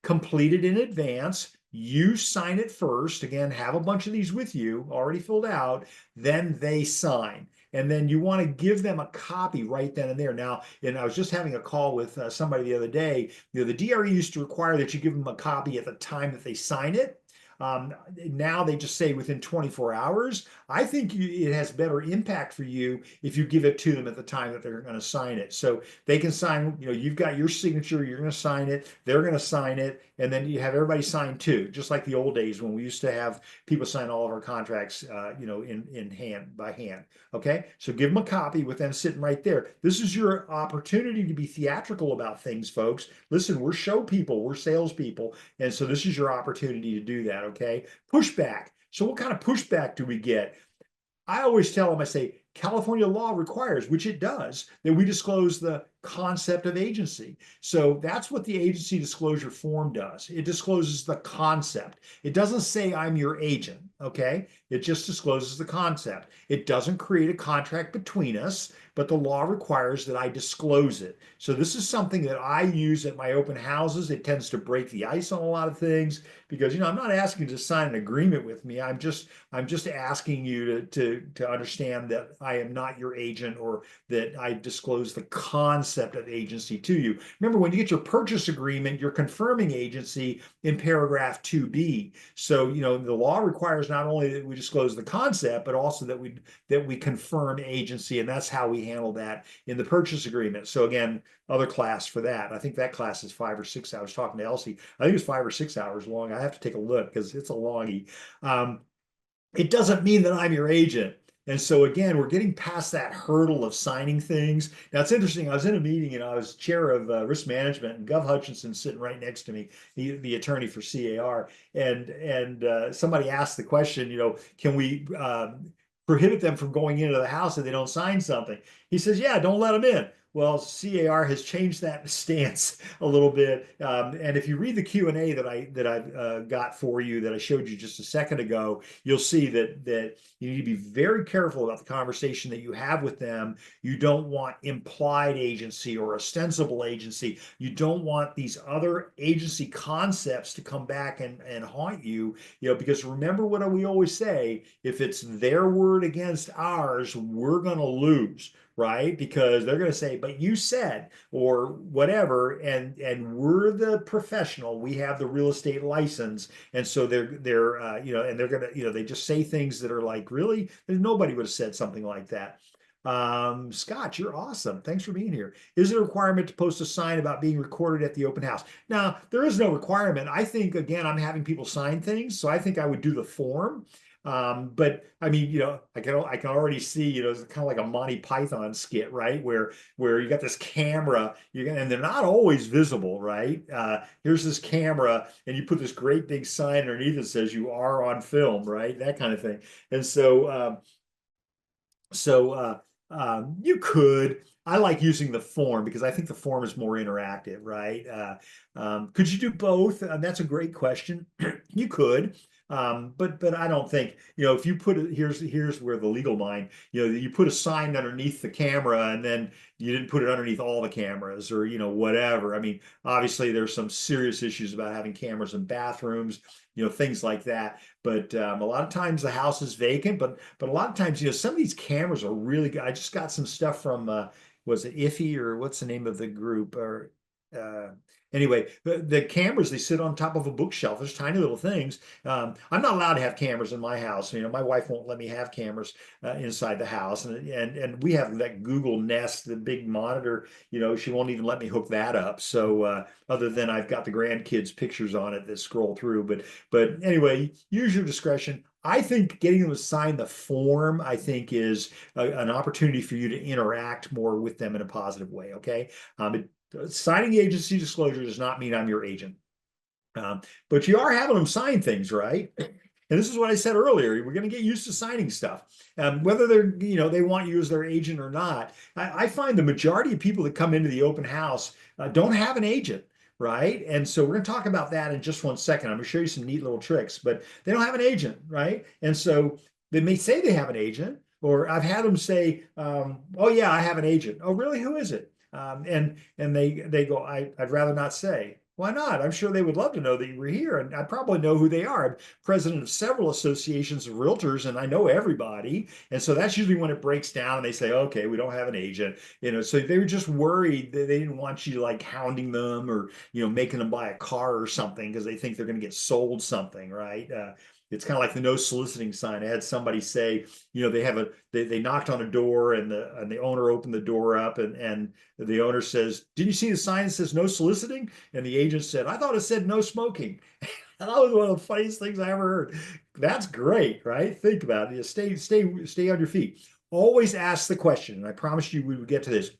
B: Complete it in advance. You sign it first. Again, have a bunch of these with you already filled out. Then they sign. And then you want to give them a copy right then and there. Now, and I was just having a call with somebody the other day. The DRE used to require that you give them a copy at the time that they sign it. Now they just say within 24 hours. I think it has better impact for you if you give it to them at the time that they're going to sign it. So they can sign, you've got your signature, you're going to sign it, they're going to sign it, and then you have everybody sign too, just like the old days when we used to have people sign all of our contracts, in hand by hand. Okay, so give them a copy with them sitting right there. This is your opportunity to be theatrical about things, folks. Listen, we're show people, we're salespeople, and so this is your opportunity to do that. Okay, pushback. So what kind of pushback do we get? I always tell them, I say, California law requires, which it does, that we disclose the concept of agency. So that's what the agency disclosure form does. It discloses the concept. It doesn't say I'm your agent, okay? It just discloses the concept. It doesn't create a contract between us, but the law requires that I disclose it. So this is something that I use at my open houses. It tends to break the ice on a lot of things because, I'm not asking you to sign an agreement with me. I'm just asking you to understand that I am not your agent or that I disclose the concept of agency to you. Remember, when you get your purchase agreement, you're confirming agency in paragraph 2B. So, the law requires not only that we disclose the concept, but also that we confirm agency, and that's how we handle that in the purchase agreement. So again, other class for that. I think that class is 5 or 6 hours. Talking to Elsie, I think it's 5 or 6 hours long. I have to take a look because it's a longie. It doesn't mean that I'm your agent. And so again, we're getting past that hurdle of signing things. Now it's interesting. I was in a meeting and I was chair of risk management, and Gov Hutchinson sitting right next to me, the attorney for CAR, and somebody asked the question, can we prohibit them from going into the house if they don't sign something? He says, yeah, don't let them in. Well, CAR has changed that stance a little bit, and if you read the Q&A that I got for you that I showed you just a second ago, you'll see that you need to be very careful about the conversation that you have with them. You don't want implied agency or ostensible agency. You don't want these other agency concepts to come back and haunt you. Because remember what we always say: if it's their word against ours, we're going to lose. Right? Because they're going to say, but you said, or whatever, and we're the professional, we have the real estate license, and so they're and they're going to, they just say things that are like, really, nobody would have said something like that. Scott, you're awesome. Thanks for being here. Is it a requirement to post a sign about being recorded at the open house? Now, there is no requirement. I think, again, I'm having people sign things, so I think I would do the form. But I mean, I can already see, it's kind of like a Monty Python skit, right? Where you got this camera, and they're not always visible, right? Here's this camera, and you put this great big sign underneath that says you are on film, right? That kind of thing. And so, you could. I like using the form because I think the form is more interactive, right? Could you do both? That's a great question. You could. But I don't think, if you put it, here's where the legal mind, you put a sign underneath the camera and then you didn't put it underneath all the cameras or, whatever. I mean, obviously there's some serious issues about having cameras in bathrooms, things like that. But a lot of times the house is vacant, but a lot of times, some of these cameras are really good. I just got some stuff from, was it Iffy, or what's the name of the group, or anyway, the cameras, they sit on top of a bookshelf. There's tiny little things. I'm not allowed to have cameras in my house. My wife won't let me have cameras inside the house, and we have that Google Nest, the big monitor. She won't even let me hook that up. So other than I've got the grandkids' pictures on it that scroll through, but anyway, use your discretion. I think getting them to sign the form, I think, is an opportunity for you to interact more with them in a positive way. Okay. Signing the agency disclosure does not mean I'm your agent. But you are having them sign things, right? And this is what I said earlier. We're going to get used to signing stuff, whether they're, they want you as their agent or not. I find the majority of people that come into the open house don't have an agent, right? And so we're going to talk about that in just one second. I'm going to show you some neat little tricks, but they don't have an agent, right? And so they may say they have an agent, or I've had them say, "Oh yeah, I have an agent." "Oh really? Who is it?" And they go, "I'd rather not say." Why not? I'm sure they would love to know that you were here, and I probably know who they are. I'm president of several associations of realtors, and I know everybody. And so that's usually when it breaks down, and they say, "Okay, we don't have an agent." So they were just worried that they didn't want you like hounding them or making them buy a car or something because they think they're going to get sold something, right? It's kind of like the no soliciting sign. I had somebody say, they knocked on a door, and the owner opened the door up, and the owner says, "Did you see the sign that says no soliciting?" And the agent said, "I thought it said no smoking." And that was one of the funniest things I ever heard. That's great, right? Think about it. Stay on your feet. Always ask the question, and I promised you we would get to this.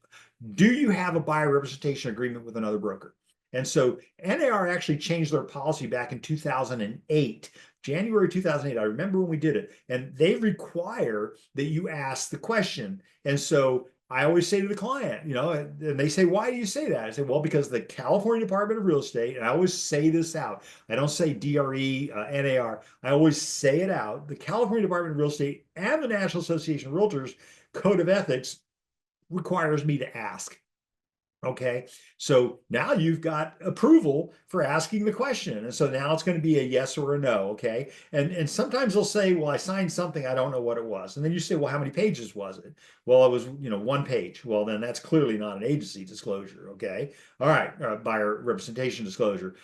B: Do you have a buyer representation agreement with another broker? And so NAR actually changed their policy back in 2008, January 2008. I remember when we did it, and they require that you ask the question. And so I always say to the client, and they say, "Why do you say that?" I say, "Well, because the California Department of Real Estate," and I always say this out. I don't say DRE, NAR. I always say it out. The California Department of Real Estate and the National Association of Realtors Code of Ethics requires me to ask. Okay, so now you've got approval for asking the question. And so now it's going to be a yes or a no. Okay. And sometimes they'll say, "Well, I signed something, I don't know what it was." And then you say, "Well, how many pages was it?" "Well, it was, 1 page." Well, then that's clearly not an agency disclosure. Okay. All right. Buyer representation disclosure.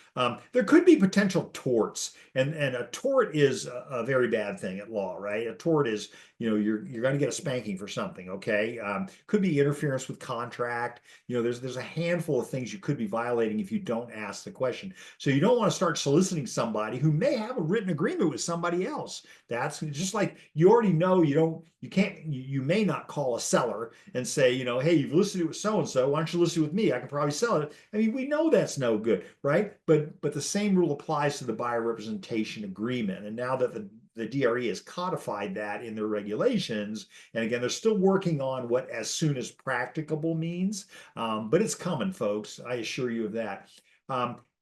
B: There could be potential torts, and a tort is a very bad thing at law, right? A tort is, you're going to get a spanking for something. Okay. Could be interference with contract. There's a handful of things you could be violating if you don't ask the question. So you don't want to start soliciting somebody who may have a written agreement with somebody else. That's just like you already know you may not call a seller and say, "Hey, you've listed it with so and so. Why don't you list it with me? I can probably sell it." I mean, we know that's no good, right? But the same rule applies to the buyer representation agreement. And now that the DRE has codified that in their regulations. And again, they're still working on what as soon as practicable means, but it's coming, folks. I assure you of that.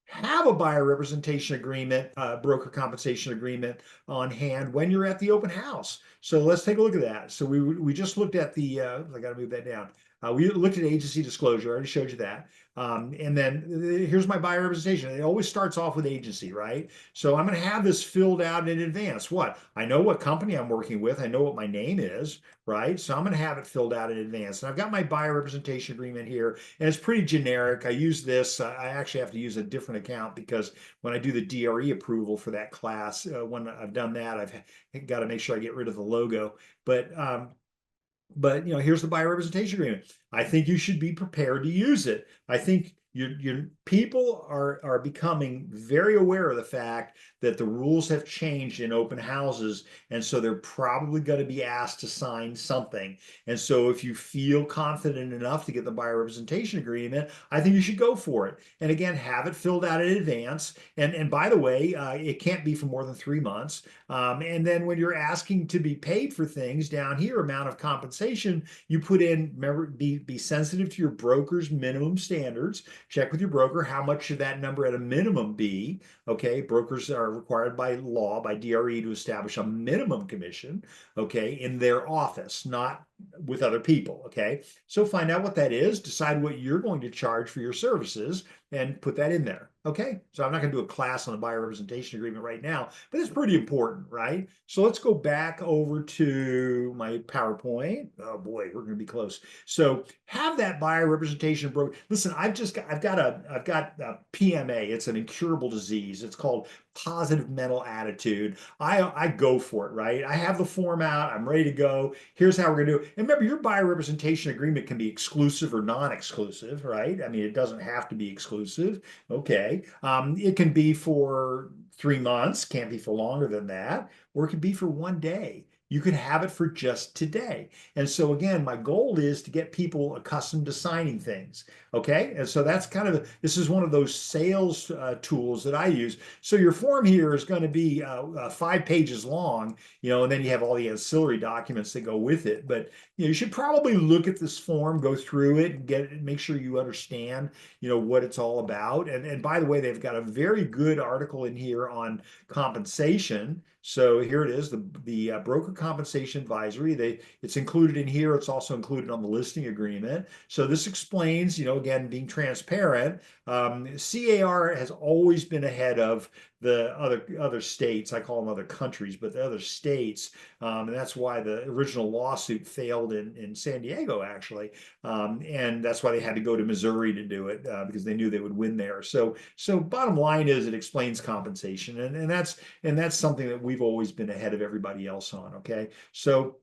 B: Have a buyer representation agreement, broker compensation agreement on hand when you're at the open house. So let's take a look at that. So we just looked at the, I got to move that down. We looked at agency disclosure. I already showed you that. And then here's my buyer representation. It always starts off with agency, right? So I'm going to have this filled out in advance. What? I know what company I'm working with. I know what my name is, right? So I'm going to have it filled out in advance. And I've got my buyer representation agreement here, and it's pretty generic. I use this. I actually have to use a different account because when I do the DRE approval for that class, when I've done that, I've got to make sure I get rid of the logo. But here's the buyer representation agreement. I think you should be prepared to use it. I think your people are becoming very aware of the fact that the rules have changed in open houses, and so they're probably going to be asked to sign something. And so if you feel confident enough to get the buyer representation agreement, I think you should go for it. And again, have it filled out in advance. And by the way, it can't be for more than 3 months. And then when you're asking to be paid for things down here, amount of compensation, you put in, remember, be sensitive to your broker's minimum standards. Check with your broker, how much should that number at a minimum be? Okay, brokers are required by law, by DRE, to establish a minimum commission, okay, in their office, not with other people. Okay, so find out what that is, decide what you're going to charge for your services, and put that in there. Okay, so I'm not going to do a class on the buyer representation agreement right now, but it's pretty important, right? So let's go back over to my PowerPoint. Oh boy, we're going to be close. So have that buyer representation broker. Listen, I've got a PMA. It's an incurable disease. It's called positive mental attitude. I go for it, right? I have the form out. I'm ready to go. Here's how we're going to do it. And remember, your buyer representation agreement can be exclusive or non-exclusive, right? I mean, it doesn't have to be exclusive. Okay. It can be for 3 months, can't be for longer than that, or it could be for one day. You could have it for just today. And so again, my goal is to get people accustomed to signing things. Okay. And so that's kind of, this is one of those sales tools that I use. So your form here is going to be 5 pages long, and then you have all the ancillary documents that go with it. But you should probably look at this form, go through it, and get it, and make sure you understand, what it's all about. And by the way, they've got a very good article in here on compensation. So here it is, the broker compensation advisory. It's included in here. It's also included on the listing agreement. So this explains, again, being transparent. CAR has always been ahead of the other states. I call them other countries, but the other states, and that's why the original lawsuit failed in San Diego, actually, and that's why they had to go to Missouri to do it, because they knew they would win there. So bottom line is, it explains compensation, and that's something that we've always been ahead of everybody else on. Okay, so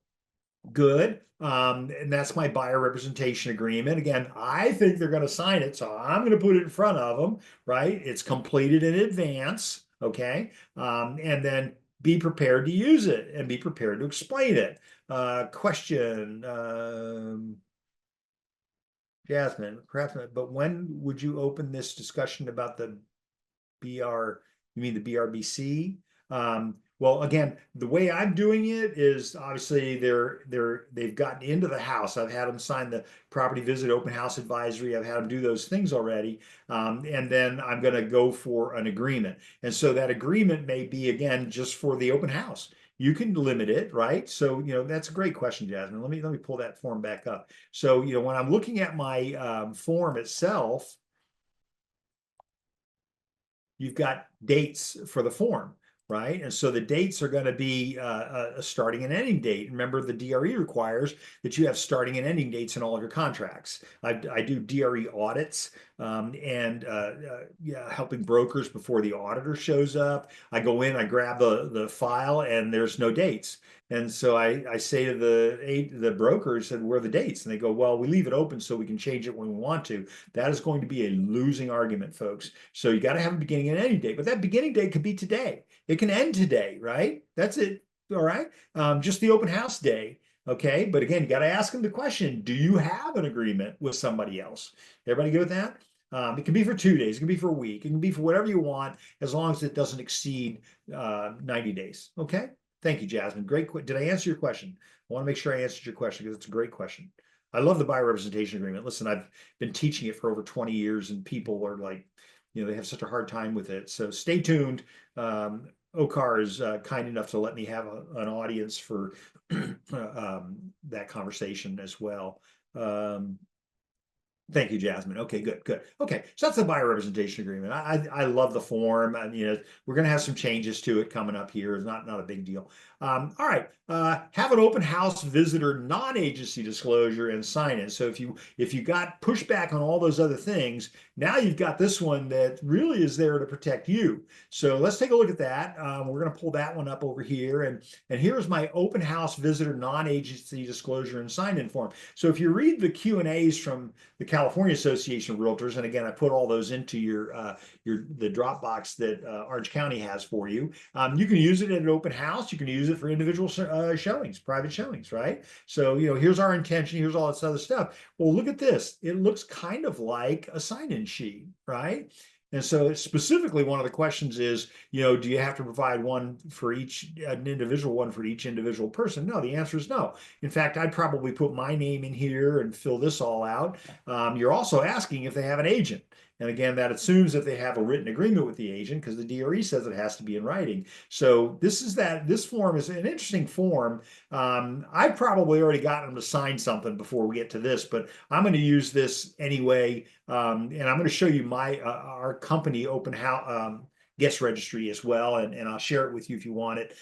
B: good. And that's my buyer representation agreement. Again, I think they're going to sign it, so I'm going to put it in front of them, right? It's completed in advance. Okay. And then be prepared to use it and be prepared to explain it. Question, Jasmine, perhaps, but when would you open this discussion about the BR, you mean the BRBC? Well, again, the way I'm doing it is obviously they've gotten into the house. I've had them sign the property visit open house advisory. I've had them do those things already. And then I'm going to go for an agreement. And so that agreement may be, again, just for the open house. You can limit it, right? So, that's a great question, Jasmine. Let me pull that form back up. So, when I'm looking at my form itself, you've got dates for the form, right? And so the dates are going to be a starting and ending date. Remember, the DRE requires that you have starting and ending dates in all of your contracts. I do DRE audits, and helping brokers before the auditor shows up. I go in, I grab the file, and there's no dates. And so I say to the brokers, and where are the dates? And they go, well, we leave it open so we can change it when we want to. That is going to be a losing argument, folks. So you got to have a beginning and ending date, but that beginning date could be today. It can end today, right? That's it. All right. Just the open house day. Okay. But again, you got to ask them the question, do you have an agreement with somebody else? Everybody good with that? It can be for 2 days. It can be for a week. It can be for whatever you want, as long as it doesn't exceed 90 days. Okay. Thank you, Jasmine. Great. Did I answer your question? I want to make sure I answered your question, because it's a great question. I love the buyer representation agreement. Listen, I've been teaching it for over 20 years, and people are like, they have such a hard time with it. So stay tuned. OCAR is kind enough to let me have an audience for that conversation as well. Thank you, Jasmine. Okay, good. Okay, so that's the buyer representation agreement. I love the form, and we're going to have some changes to it coming up here. It's not a big deal. All right, have an open house visitor non-agency disclosure and sign it. So if you got pushback on all those other things, now you've got this one that really is there to protect you. So let's take a look at that. We're going to pull that one up over here, and here's my open house visitor non-agency disclosure and sign-in form. So if you read the Q&As from the California Association of Realtors, and again, I put all those into the Dropbox that Orange County has for you. You can use it at an open house. You can use it for individual showings, private showings, right? So here's our intention. Here's all this other stuff. Well, look at this. It looks kind of like a sign-in sheet, right? And so specifically, one of the questions is, do you have to provide one for an individual one for each individual person? No, the answer is no. In fact, I'd probably put my name in here and fill this all out. You're also asking if they have an agent. And again, that assumes that they have a written agreement with the agent, because the DRE says it has to be in writing. So this form is an interesting form. I've probably already gotten them to sign something before we get to this, but I'm going to use this anyway. And I'm going to show you our company open house, guest registry as well, and I'll share it with you if you want it,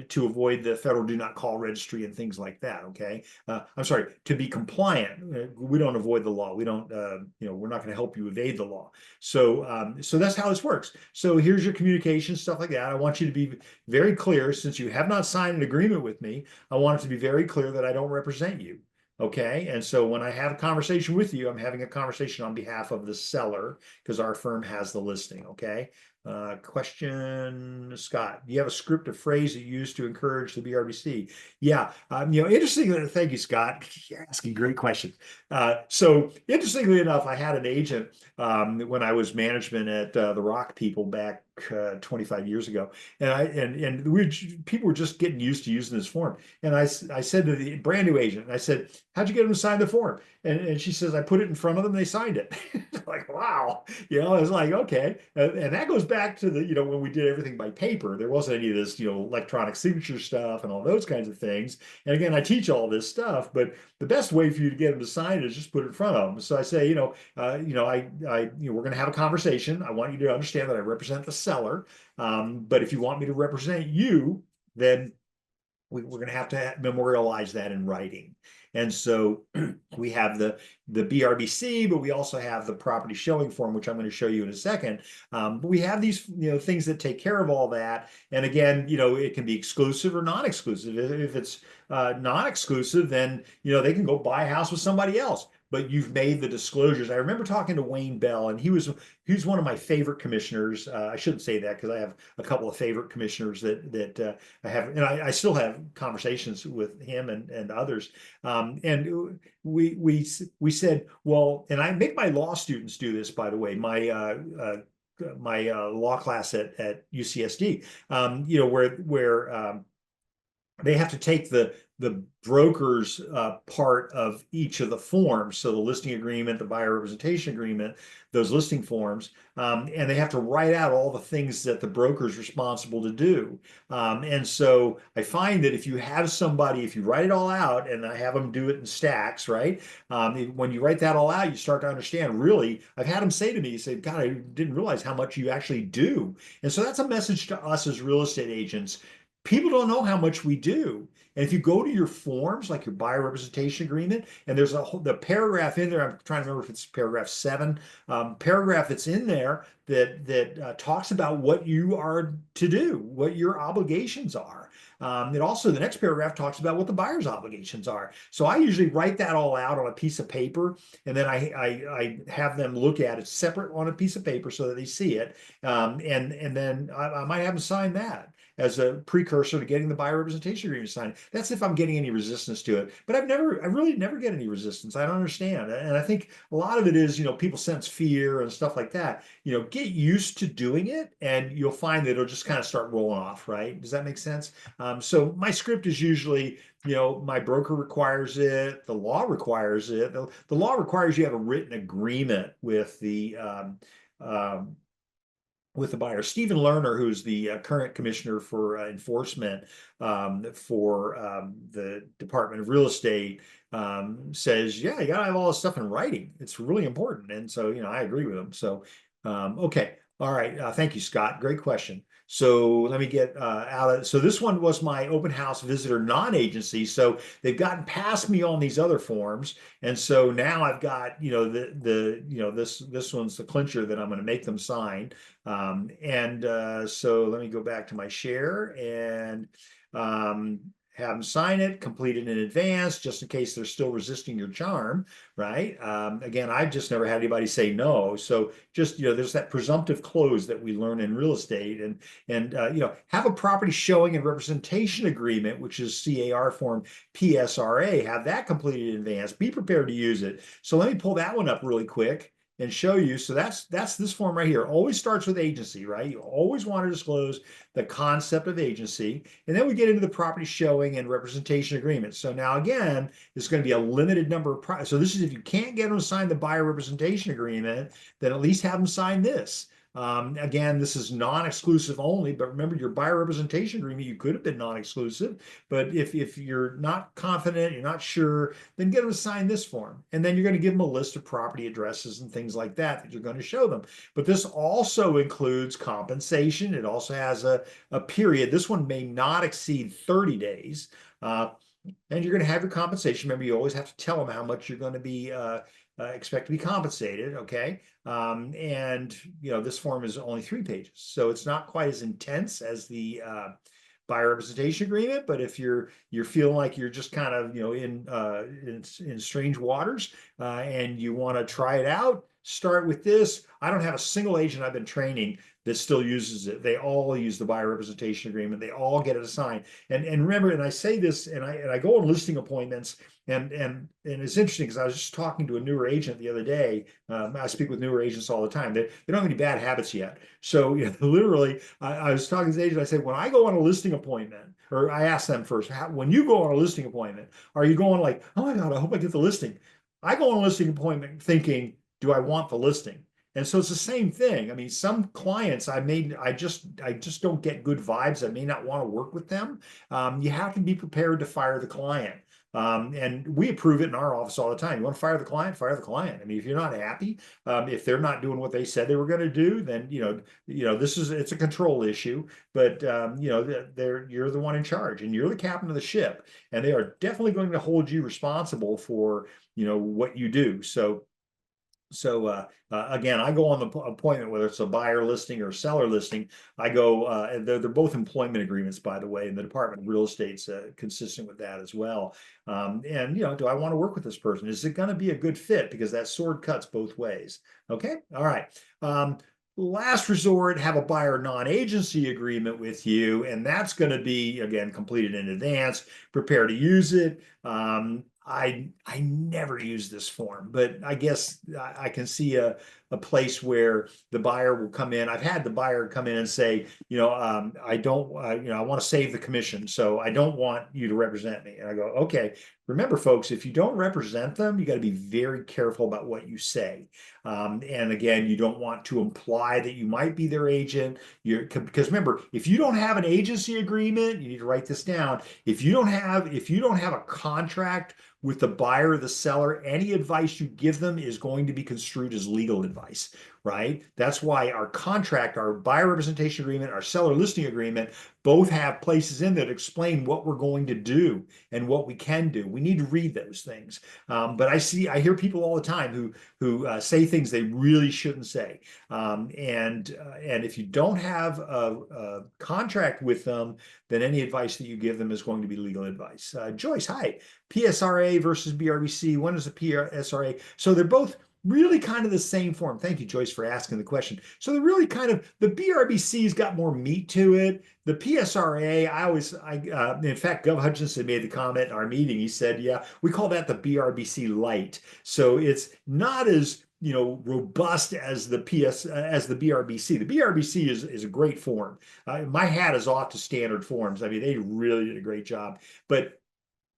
B: to avoid the federal do not call registry and things like that. Okay, I'm sorry, to be compliant. We don't avoid the law. We don't, we're not going to help you evade the law. So that's how this works. So here's your communication, stuff like that. I want you to be very clear, since you have not signed an agreement with me. I want it to be very clear that I don't represent you. Okay, and so when I have a conversation with you, I'm having a conversation on behalf of the seller because our firm has the listing. Okay. Question, Scott, do you have a script of phrase that you use to encourage the BRBC? Yeah, interesting. Thank you, Scott. You're asking great questions. So interestingly enough, I had an agent when I was management at the Rock People back 25 years ago, and people were just getting used to using this form. And I said to the brand new agent, I said, "How'd you get them to sign the form?" And she says, "I put it in front of them, they signed it." Like, wow, I was like, okay, and that goes back to the when we did everything by paper. There wasn't any of this electronic signature stuff and all those kinds of things. And again, I teach all this stuff, but the best way for you to get them to sign it is just put it in front of them. So I say, we're going to have a conversation. I want you to understand that I represent the seller, but if you want me to represent you, then we're going to have to memorialize that in writing. And so we have the BRBC, but we also have the property showing form, which I'm going to show you in a second. But we have these things that take care of all that. And again, it can be exclusive or non-exclusive. If it's non-exclusive, then they can go buy a house with somebody else. But you've made the disclosures. I remember talking to Wayne Bell, and he was one of my favorite commissioners. I shouldn't say that because I have a couple of favorite commissioners that I have, and I still have conversations with him and others. And we said, well, and I make my law students do this, by the way. My law class at UCSD, where they have to take the broker's part of each of the forms. So the listing agreement, the buyer representation agreement, those listing forms, and they have to write out all the things that the broker is responsible to do. And so I find that if you write it all out, and I have them do it in stacks, right? When you write that all out, you start to understand, really, I've had them say to me, God, I didn't realize how much you actually do. And so that's a message to us as real estate agents. People don't know how much we do. And if you go to your forms, like your buyer representation agreement, and there's the paragraph in there, I'm trying to remember if it's paragraph 7, paragraph that's in there that talks about what you are to do, what your obligations are. And also the next paragraph talks about what the buyer's obligations are. So I usually write that all out on a piece of paper, and then I have them look at it separate on a piece of paper so that they see it. And then I might have them sign that as a precursor to getting the buyer representation agreement signed. That's if I'm getting any resistance to it. But I really never get any resistance. I don't understand. And I think a lot of it is, people sense fear and stuff like that. Get used to doing it, and you'll find that it'll just kind of start rolling off, right? Does that make sense? So my script is usually, my broker requires it, the law requires it. The law requires you have a written agreement with the buyer. Stephen Lerner, who's the current commissioner for enforcement for the Department of Real Estate, says, yeah, you gotta have all this stuff in writing. It's really important. And so, I agree with him. So, okay. All right. Thank you, Scott. Great question. So let me get out of, so this one was my open house visitor non-agency. So they've gotten past me on these other forms. And so now I've got, this one's the clincher that I'm going to make them sign. So let me go back to my share and have them sign it, complete it in advance, just in case they're still resisting your charm, right? Again, I've just never had anybody say no. So just, there's that presumptive close that we learn in real estate, and have a property showing and representation agreement, which is CAR form PSRA, have that completed in advance, be prepared to use it. So let me pull that one up really quick and show you. So that's this form right here. Always starts with agency, right? You always want to disclose the concept of agency. And then we get into the property showing and representation agreement. So now again, it's going to be a limited number of so this is if you can't get them to sign the buyer representation agreement, then at least have them sign this. Again, this is non-exclusive only, but remember your buyer representation agreement, you could have been non-exclusive, but if you're not confident, you're not sure, then get them to sign this form. And then you're going to give them a list of property addresses and things like that you're going to show them. But this also includes compensation. It also has a period. This one may not exceed 30 days. And you're going to have your compensation. Remember, you always have to tell them how much you're going to be expect to be compensated. Okay. And this form is only 3 pages, so it's not quite as intense as the buyer representation agreement. But if you're feeling like you're just kind of in strange waters and you want to try it out, start with this. I don't have a single agent I've been training that still uses it. They all use the buyer representation agreement. They all get it assigned. And remember, and I say this, and I go on listing appointments, and it's interesting because I was just talking to a newer agent the other day. I speak with newer agents all the time. They don't have any bad habits yet. So literally, I was talking to this agent. I said, when I go on a listing appointment, or I ask them first, when you go on a listing appointment, are you going like, oh my God, I hope I get the listing? I go on a listing appointment thinking, do I want the listing? And so it's the same thing. I mean, some clients I just don't get good vibes. I may not want to work with them. You have to be prepared to fire the client. And we approve it in our office all the time. You want to fire the client, fire the client. I mean, if you're not happy, if they're not doing what they said they were going to do, then it's a control issue. But you're the one in charge, and you're the captain of the ship, and they are definitely going to hold you responsible for what you do. So again, I go on the appointment, whether it's a buyer listing or a seller listing. I go, and they're both employment agreements, by the way, and the Department of Real Estate's consistent with that as well. And do I want to work with this person? Is it going to be a good fit? Because that sword cuts both ways. Okay, all right. Last resort, have a buyer non-agency agreement with you, and that's going to be, again, completed in advance. Prepare to use it. I never use this form, but I guess I can see a place where the buyer will come in. I've had the buyer come in and say, I don't, I want to save the commission, so I don't want you to represent me. And I go, okay. Remember, folks, if you don't represent them, you got to be very careful about what you say. And again, you don't want to imply that you might be their agent. Because remember, if you don't have an agency agreement, you need to write this down. If you don't have a contract with the buyer or the seller, any advice you give them is going to be construed as legal advice, right? That's why our contract, our buyer representation agreement, our seller listing agreement, both have places in that explain what we're going to do and what we can do. We need to read those things. But I hear people all the time who say things they really shouldn't say. And if you don't have a contract with them, then any advice that you give them is going to be legal advice. Joyce, hi. PSRA versus BRBC. When is a PSRA? So they're both really kind of the same form. Thank you, Joyce, for asking the question. So they're really kind of, the BRBC's got more meat to it. The PSRA, in fact, Gov Hutchinson made the comment in our meeting. He said, yeah, we call that the BRBC light. So it's not as robust as the BRBC. The BRBC is a great form. My hat is off to Standard Forms. I mean, they really did a great job. But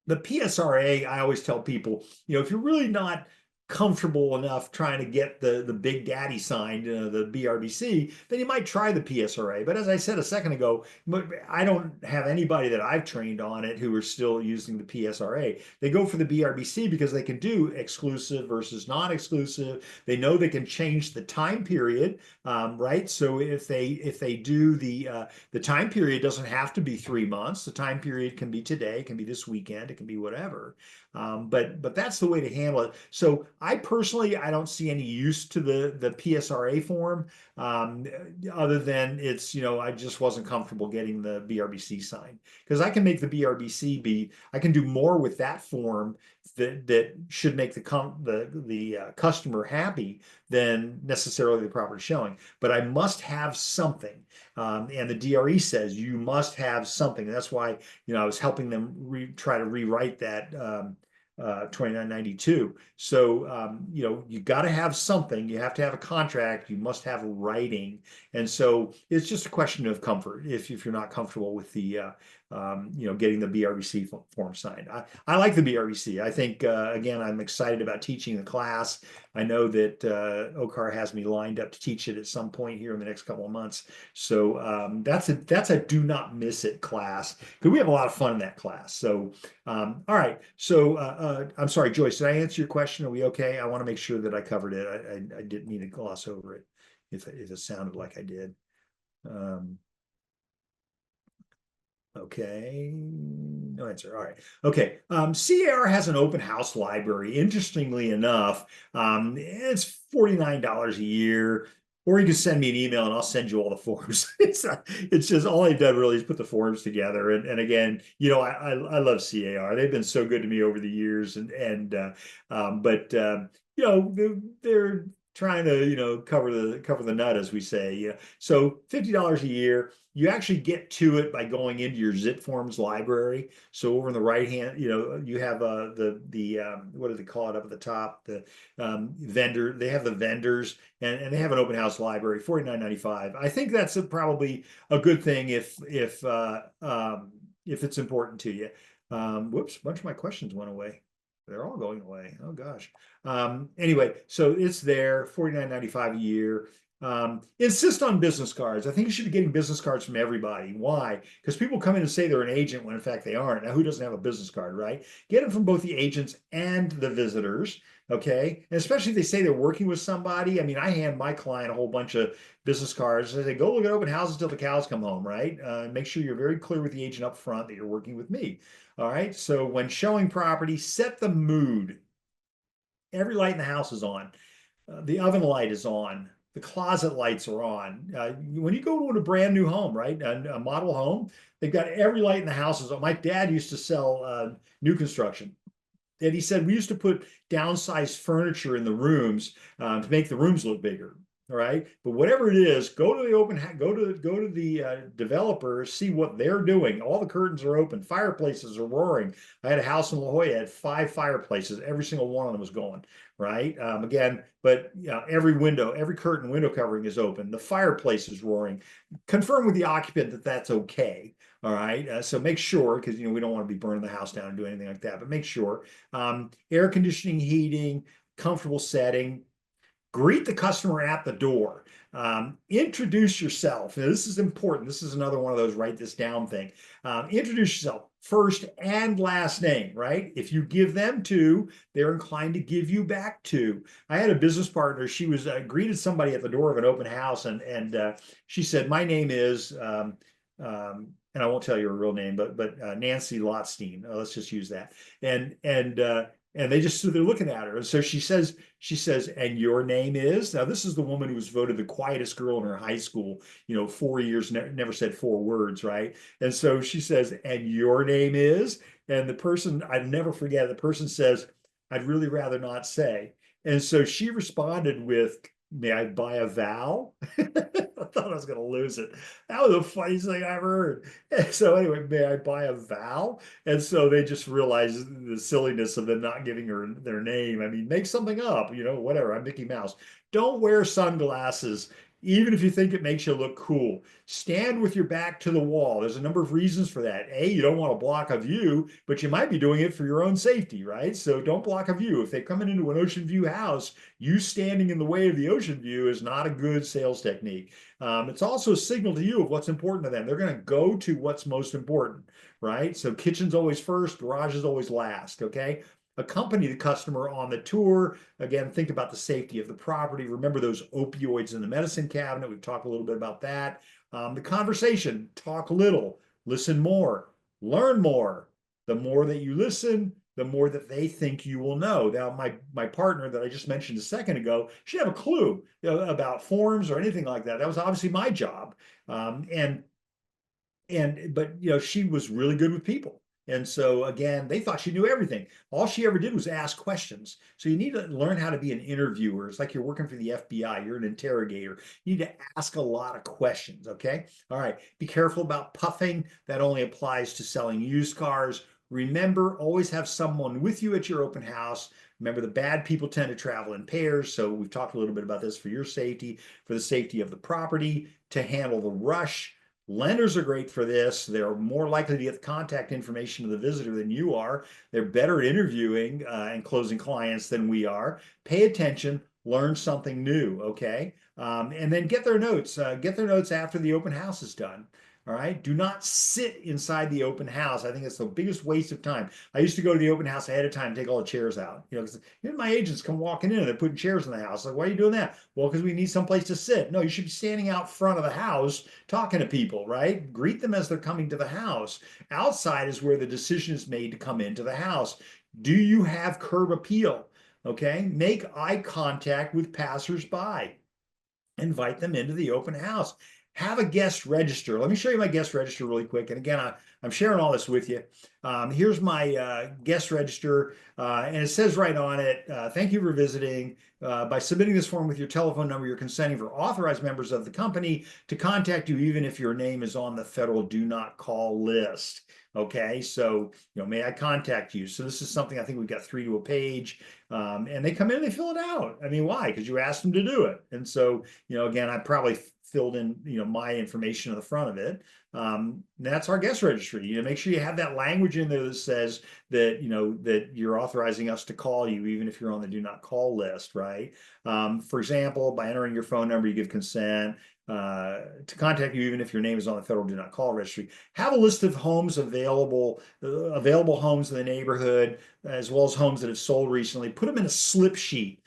B: the PSRA, I always tell people, if you're really not comfortable enough trying to get the big daddy signed, the BRBC, then you might try the PSRA. But as I said a second ago, I don't have anybody that I've trained on it who are still using the PSRA. They go for the BRBC because they can do exclusive versus non-exclusive. They know they can change the time period, right? So if they do the time period doesn't have to be 3 months. The time period can be today, it can be this weekend, it can be whatever. But that's the way to handle it. So I personally, I don't see any use to the PSRA form, other than it's, I just wasn't comfortable getting the BRBC signed, because I can make the BRBC I can do more with that form that should make the customer happy than necessarily the property showing. But I must have something. And the DRE says you must have something. And that's why, I was helping them try to rewrite that 2992. So, you got to have something. You have to have a contract. You must have writing. And so it's just a question of comfort. If you're not comfortable with the getting the BRBC form signed. I like the BRBC. I think, again, I'm excited about teaching the class. I know that OCAR has me lined up to teach it at some point here in the next couple of months. So that's a do not miss it class, because we have a lot of fun in that class. So all right. So I'm sorry, Joyce, did I answer your question? Are we okay? I want to make sure that I covered it. I didn't mean to gloss over it if it sounded like I did. Okay, no answer. All right. Okay. CAR has an open house library. Interestingly enough, it's $49 a year, or you can send me an email and I'll send you all the forms. It's just all I've done really is put the forms together. And again, I love CAR. They've been so good to me over the years, but they're trying to cover the nut, as we say. So $50 a year. You actually get to it by going into your ZipForms library. So over in the right hand, you have what do they call it up at the top? The vendor. They have the vendors, and they have an open house library, $49.95. I think that's probably a good thing if it's important to you. Whoops, a bunch of my questions went away. They're all going away. Oh gosh. Anyway, so it's there, $49.95 a year. Insist on business cards. I think you should be getting business cards from everybody. Why? Because people come in and say they're an agent when in fact they aren't. Now, who doesn't have a business card, right? Get them from both the agents and the visitors. Okay. And especially if they say they're working with somebody. I mean, I hand my client a whole bunch of business cards. I say, go look at open houses till the cows come home, right? Make sure you're very clear with the agent up front that you're working with me. All right. So when showing property, set the mood. Every light in the house is on. The oven light is on. The closet lights are on. When you go to a brand new home, right, a model home, they've got every light in the house is on. My dad used to sell new construction. And he said we used to put downsized furniture in the rooms to make the rooms look bigger. All right, but whatever it is, go to the developer, see what they're doing. All the curtains are open, fireplaces are roaring. I had a house in La Jolla, had 5 fireplaces. Every single one of them was going right. Again, but every window, every curtain, window covering is open. The fireplace is roaring. Confirm with the occupant that that's okay. All right. So make sure, because we don't want to be burning the house down and do anything like that, but make sure. Air conditioning, heating, comfortable setting. Greet the customer at the door. Introduce yourself. Now, this is important. This is another one of those write this down thing. Introduce yourself, first and last name, right? If you give them 2, they're inclined to give you back 2. I had a business partner. She was greeted somebody at the door of an open house, and she said, "My name is," and I won't tell you her real name, but Nancy Lotstein. Let's just use that. And they just stood there looking at her. And so she says, "And your name is?" Now, this is the woman who was voted the quietest girl in her high school, 4 years, never said 4 words, right? And so she says, "And your name is?" And the person, I'd never forget, the person says, "I'd really rather not say." And so she responded with, "May I buy a vowel?" I thought I was going to lose it. That was the funniest thing I ever heard. And so anyway, "May I buy a vowel?" And so they just realized the silliness of them not giving her their name. I mean, make something up, whatever. I'm Mickey Mouse. Don't wear sunglasses, even if you think it makes you look cool. Stand with your back to the wall. There's a number of reasons for that. A, you don't want to block a view, but you might be doing it for your own safety, right? So don't block a view. If they're coming into an ocean view house, you standing in the way of the ocean view is not a good sales technique. It's also a signal to you of what's important to them. They're going to go to what's most important, right? So kitchen's always first, garage is always last, okay? Accompany the customer on the tour. Again, think about the safety of the property. Remember those opioids in the medicine cabinet. We've talked a little bit about that. The conversation, talk little, listen more, learn more. The more that you listen, the more that they think you will know. Now, my partner that I just mentioned a second ago, she didn't have a clue about forms or anything like that. That was obviously my job. But she was really good with people. And so again, they thought she knew everything. All she ever did was ask questions. So you need to learn how to be an interviewer. It's like you're working for the FBI. You're an interrogator. You need to ask a lot of questions. Okay. All right. Be careful about puffing. That only applies to selling used cars. Remember, always have someone with you at your open house. Remember, the bad people tend to travel in pairs. So we've talked a little bit about this for your safety, for the safety of the property, to handle the rush. Lenders are great for this. They're more likely to get the contact information of the visitor than you are. They're better at interviewing and closing clients than we are. Pay attention, learn something new, okay? And then get their notes. Get their notes after the open house is done. All right. Do not sit inside the open house. I think it's the biggest waste of time. I used to go to the open house ahead of time, take all the chairs out. You know, because my agents come walking in and they're putting chairs in the house. Like, why are you doing that? Well, because we need someplace to sit. No, you should be standing out front of the house talking to people, right? Greet them as they're coming to the house. Outside is where the decision is made to come into the house. Do you have curb appeal? Okay. Make eye contact with passersby. Invite them into the open house. Have a guest register. Let me show you my guest register really quick. And again, I'm sharing all this with you. Here's my guest register, and it says right on it, thank you for visiting. By submitting this form with your telephone number, you're consenting for authorized members of the company to contact you, even if your name is on the federal do not call list. Okay, so, may I contact you? So this is something I think we've got 3 to a page, and they come in and they fill it out. I mean, why? Because you asked them to do it. And so, again, I probably filled in, my information at the front of it. That's our guest registry. Make sure you have that language in there that says that, that you're authorizing us to call you, even if you're on the do not call list, right? For example, by entering your phone number, you give consent to contact you, even if your name is on the federal do not call registry. Have a list of homes available homes in the neighborhood, as well as homes that have sold recently. Put them in a slip sheet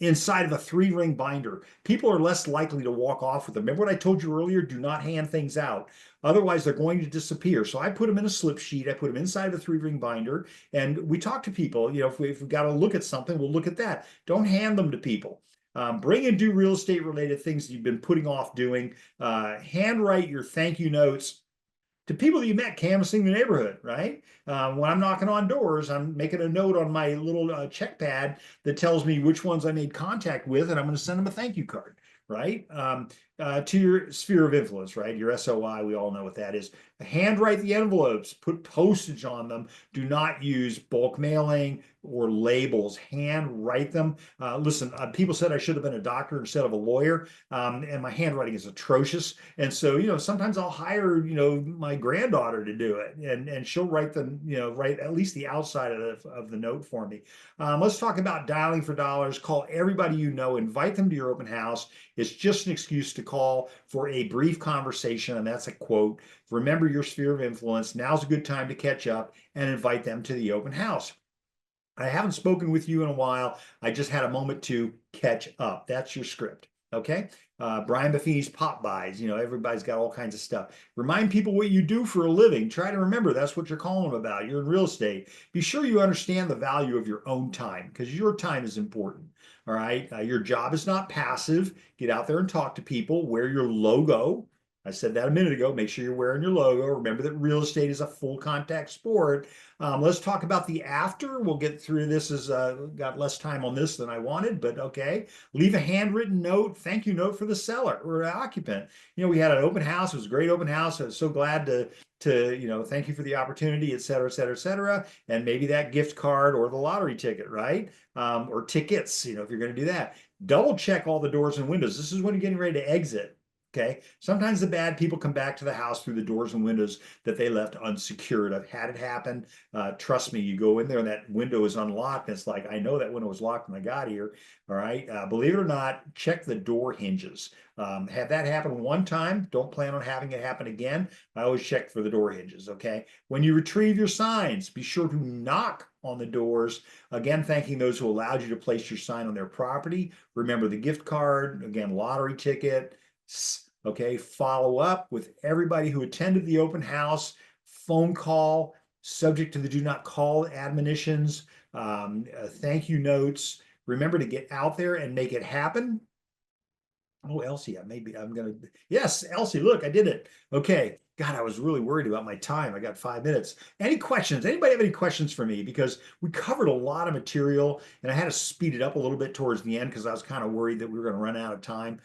B: inside of a 3-ring binder. People are less likely to walk off with them. Remember what I told you earlier? Do not hand things out. Otherwise, they're going to disappear. So I put them in a slip sheet. I put them inside of a 3-ring binder. And we talk to people. If we've got to look at something, we'll look at that. Don't hand them to people. Bring and do real estate related things that you've been putting off doing. Handwrite your thank you notes to people that you met canvassing the neighborhood, right? When I'm knocking on doors, I'm making a note on my little check pad that tells me which ones I made contact with, and I'm going to send them a thank you card, right? To your sphere of influence, right? Your SOI, we all know what that is. Handwrite the envelopes, put postage on them. Do not use bulk mailing or labels. Handwrite them. Listen, people said I should have been a doctor instead of a lawyer, and my handwriting is atrocious. And so, sometimes I'll hire, my granddaughter to do it, and she'll write them, write at least the outside of the note for me. Let's talk about dialing for dollars. Call everybody you know. Invite them to your open house. It's just an excuse to call for a brief conversation, and that's a quote. Remember your sphere of influence. Now's a good time to catch up and invite them to the open house. I haven't spoken with you in a while. I just had a moment to catch up. That's your script. Okay. Brian Buffini's pop buys, everybody's got all kinds of stuff. Remind people what you do for a living. Try to remember that's what you're calling them about. You're in real estate. Be sure you understand the value of your own time, because your time is important. All right. Your job is not passive. Get out there and talk to people. Wear your logo. I said that a minute ago. Make sure you're wearing your logo. Remember that real estate is a full contact sport. Let's talk about the after. We'll get through this. As got less time on this than I wanted, but okay. Leave a handwritten note, thank you note for the seller or occupant. We had an open house. It was a great open house. I was so glad to thank you for the opportunity, et cetera, et cetera, et cetera. And maybe that gift card or the lottery ticket, right? Or tickets, if you're going to do that. Double check all the doors and windows. This is when you're getting ready to exit. Okay. Sometimes the bad people come back to the house through the doors and windows that they left unsecured. I've had it happen. Trust me, you go in there and that window is unlocked. And it's like, I know that window was locked when I got here. All right. Believe it or not, check the door hinges. Had that happen one time, don't plan on having it happen again. I always check for the door hinges. Okay. When you retrieve your signs, be sure to knock on the doors. Again, thanking those who allowed you to place your sign on their property. Remember the gift card, again, lottery ticket. Okay, follow up with everybody who attended the open house, phone call, subject to the do not call admonitions, thank you notes. Remember to get out there and make it happen. Oh, Elsie, yes, Elsie, look, I did it. Okay, God, I was really worried about my time. I got 5 minutes. Any questions? Anybody have any questions for me? Because we covered a lot of material and I had to speed it up a little bit towards the end because I was kind of worried that we were going to run out of time.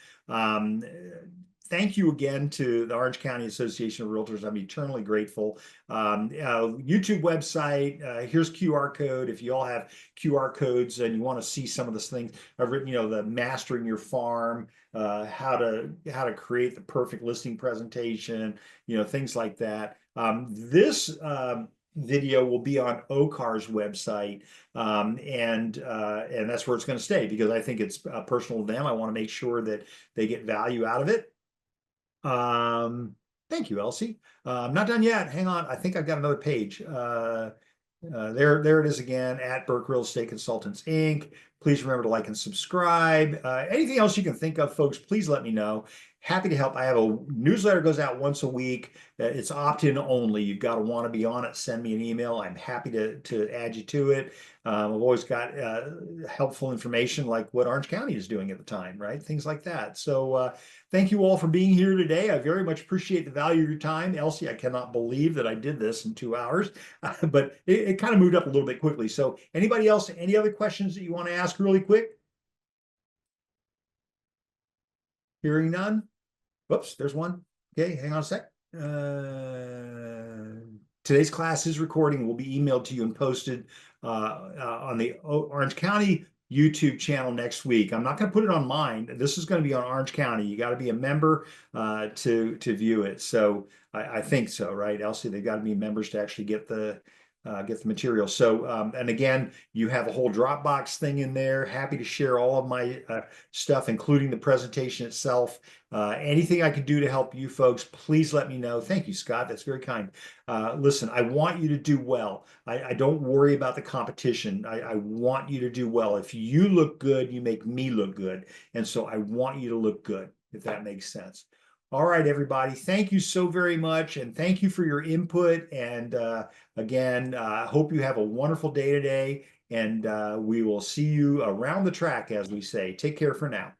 B: thank you again to the Orange County Association of Realtors. I'm eternally grateful. YouTube website, here's QR code. If you all have QR codes and you want to see some of the things I've written, the mastering your farm, how to create the perfect listing presentation, things like that. This video will be on OCAR's website, and that's where it's going to stay because I think it's personal to them. I want to make sure that they get value out of it. Thank you, Elsie. I'm not done yet. Hang on. I think I've got another page. There it is again, at Burke Real Estate Consultants, Inc. Please remember to like and subscribe. Anything else you can think of, folks, please let me know. Happy to help. I have a newsletter goes out once a week. It's opt-in only. You've got to want to be on it. Send me an email. I'm happy to add you to it. I've always got helpful information like what Orange County is doing at the time, right? Things like that. So thank you all for being here today. I very much appreciate the value of your time. Elsie, I cannot believe that I did this in 2 hours, but it kind of moved up a little bit quickly. So anybody else, any other questions that you want to ask really quick? Hearing none. Whoops, there's one. Okay, hang on a sec. Today's class is recording will be emailed to you and posted on the Orange County YouTube channel next week. I'm not going to put it on mine. This is going to be on Orange County. You got to be a member to view it. So I think so, right, Elsie? They've got to be members to actually get the material. So, and again, you have a whole Dropbox thing in there. Happy to share all of my stuff, including the presentation itself. Anything I can do to help you folks, please let me know. Thank you, Scott. That's very kind. Listen, I want you to do well. I don't worry about the competition. I want you to do well. If you look good, you make me look good. And so I want you to look good, if that makes sense. All right, everybody. Thank you so very much. And thank you for your input. And again, hope you have a wonderful day today. And we will see you around the track, as we say. Take care for now.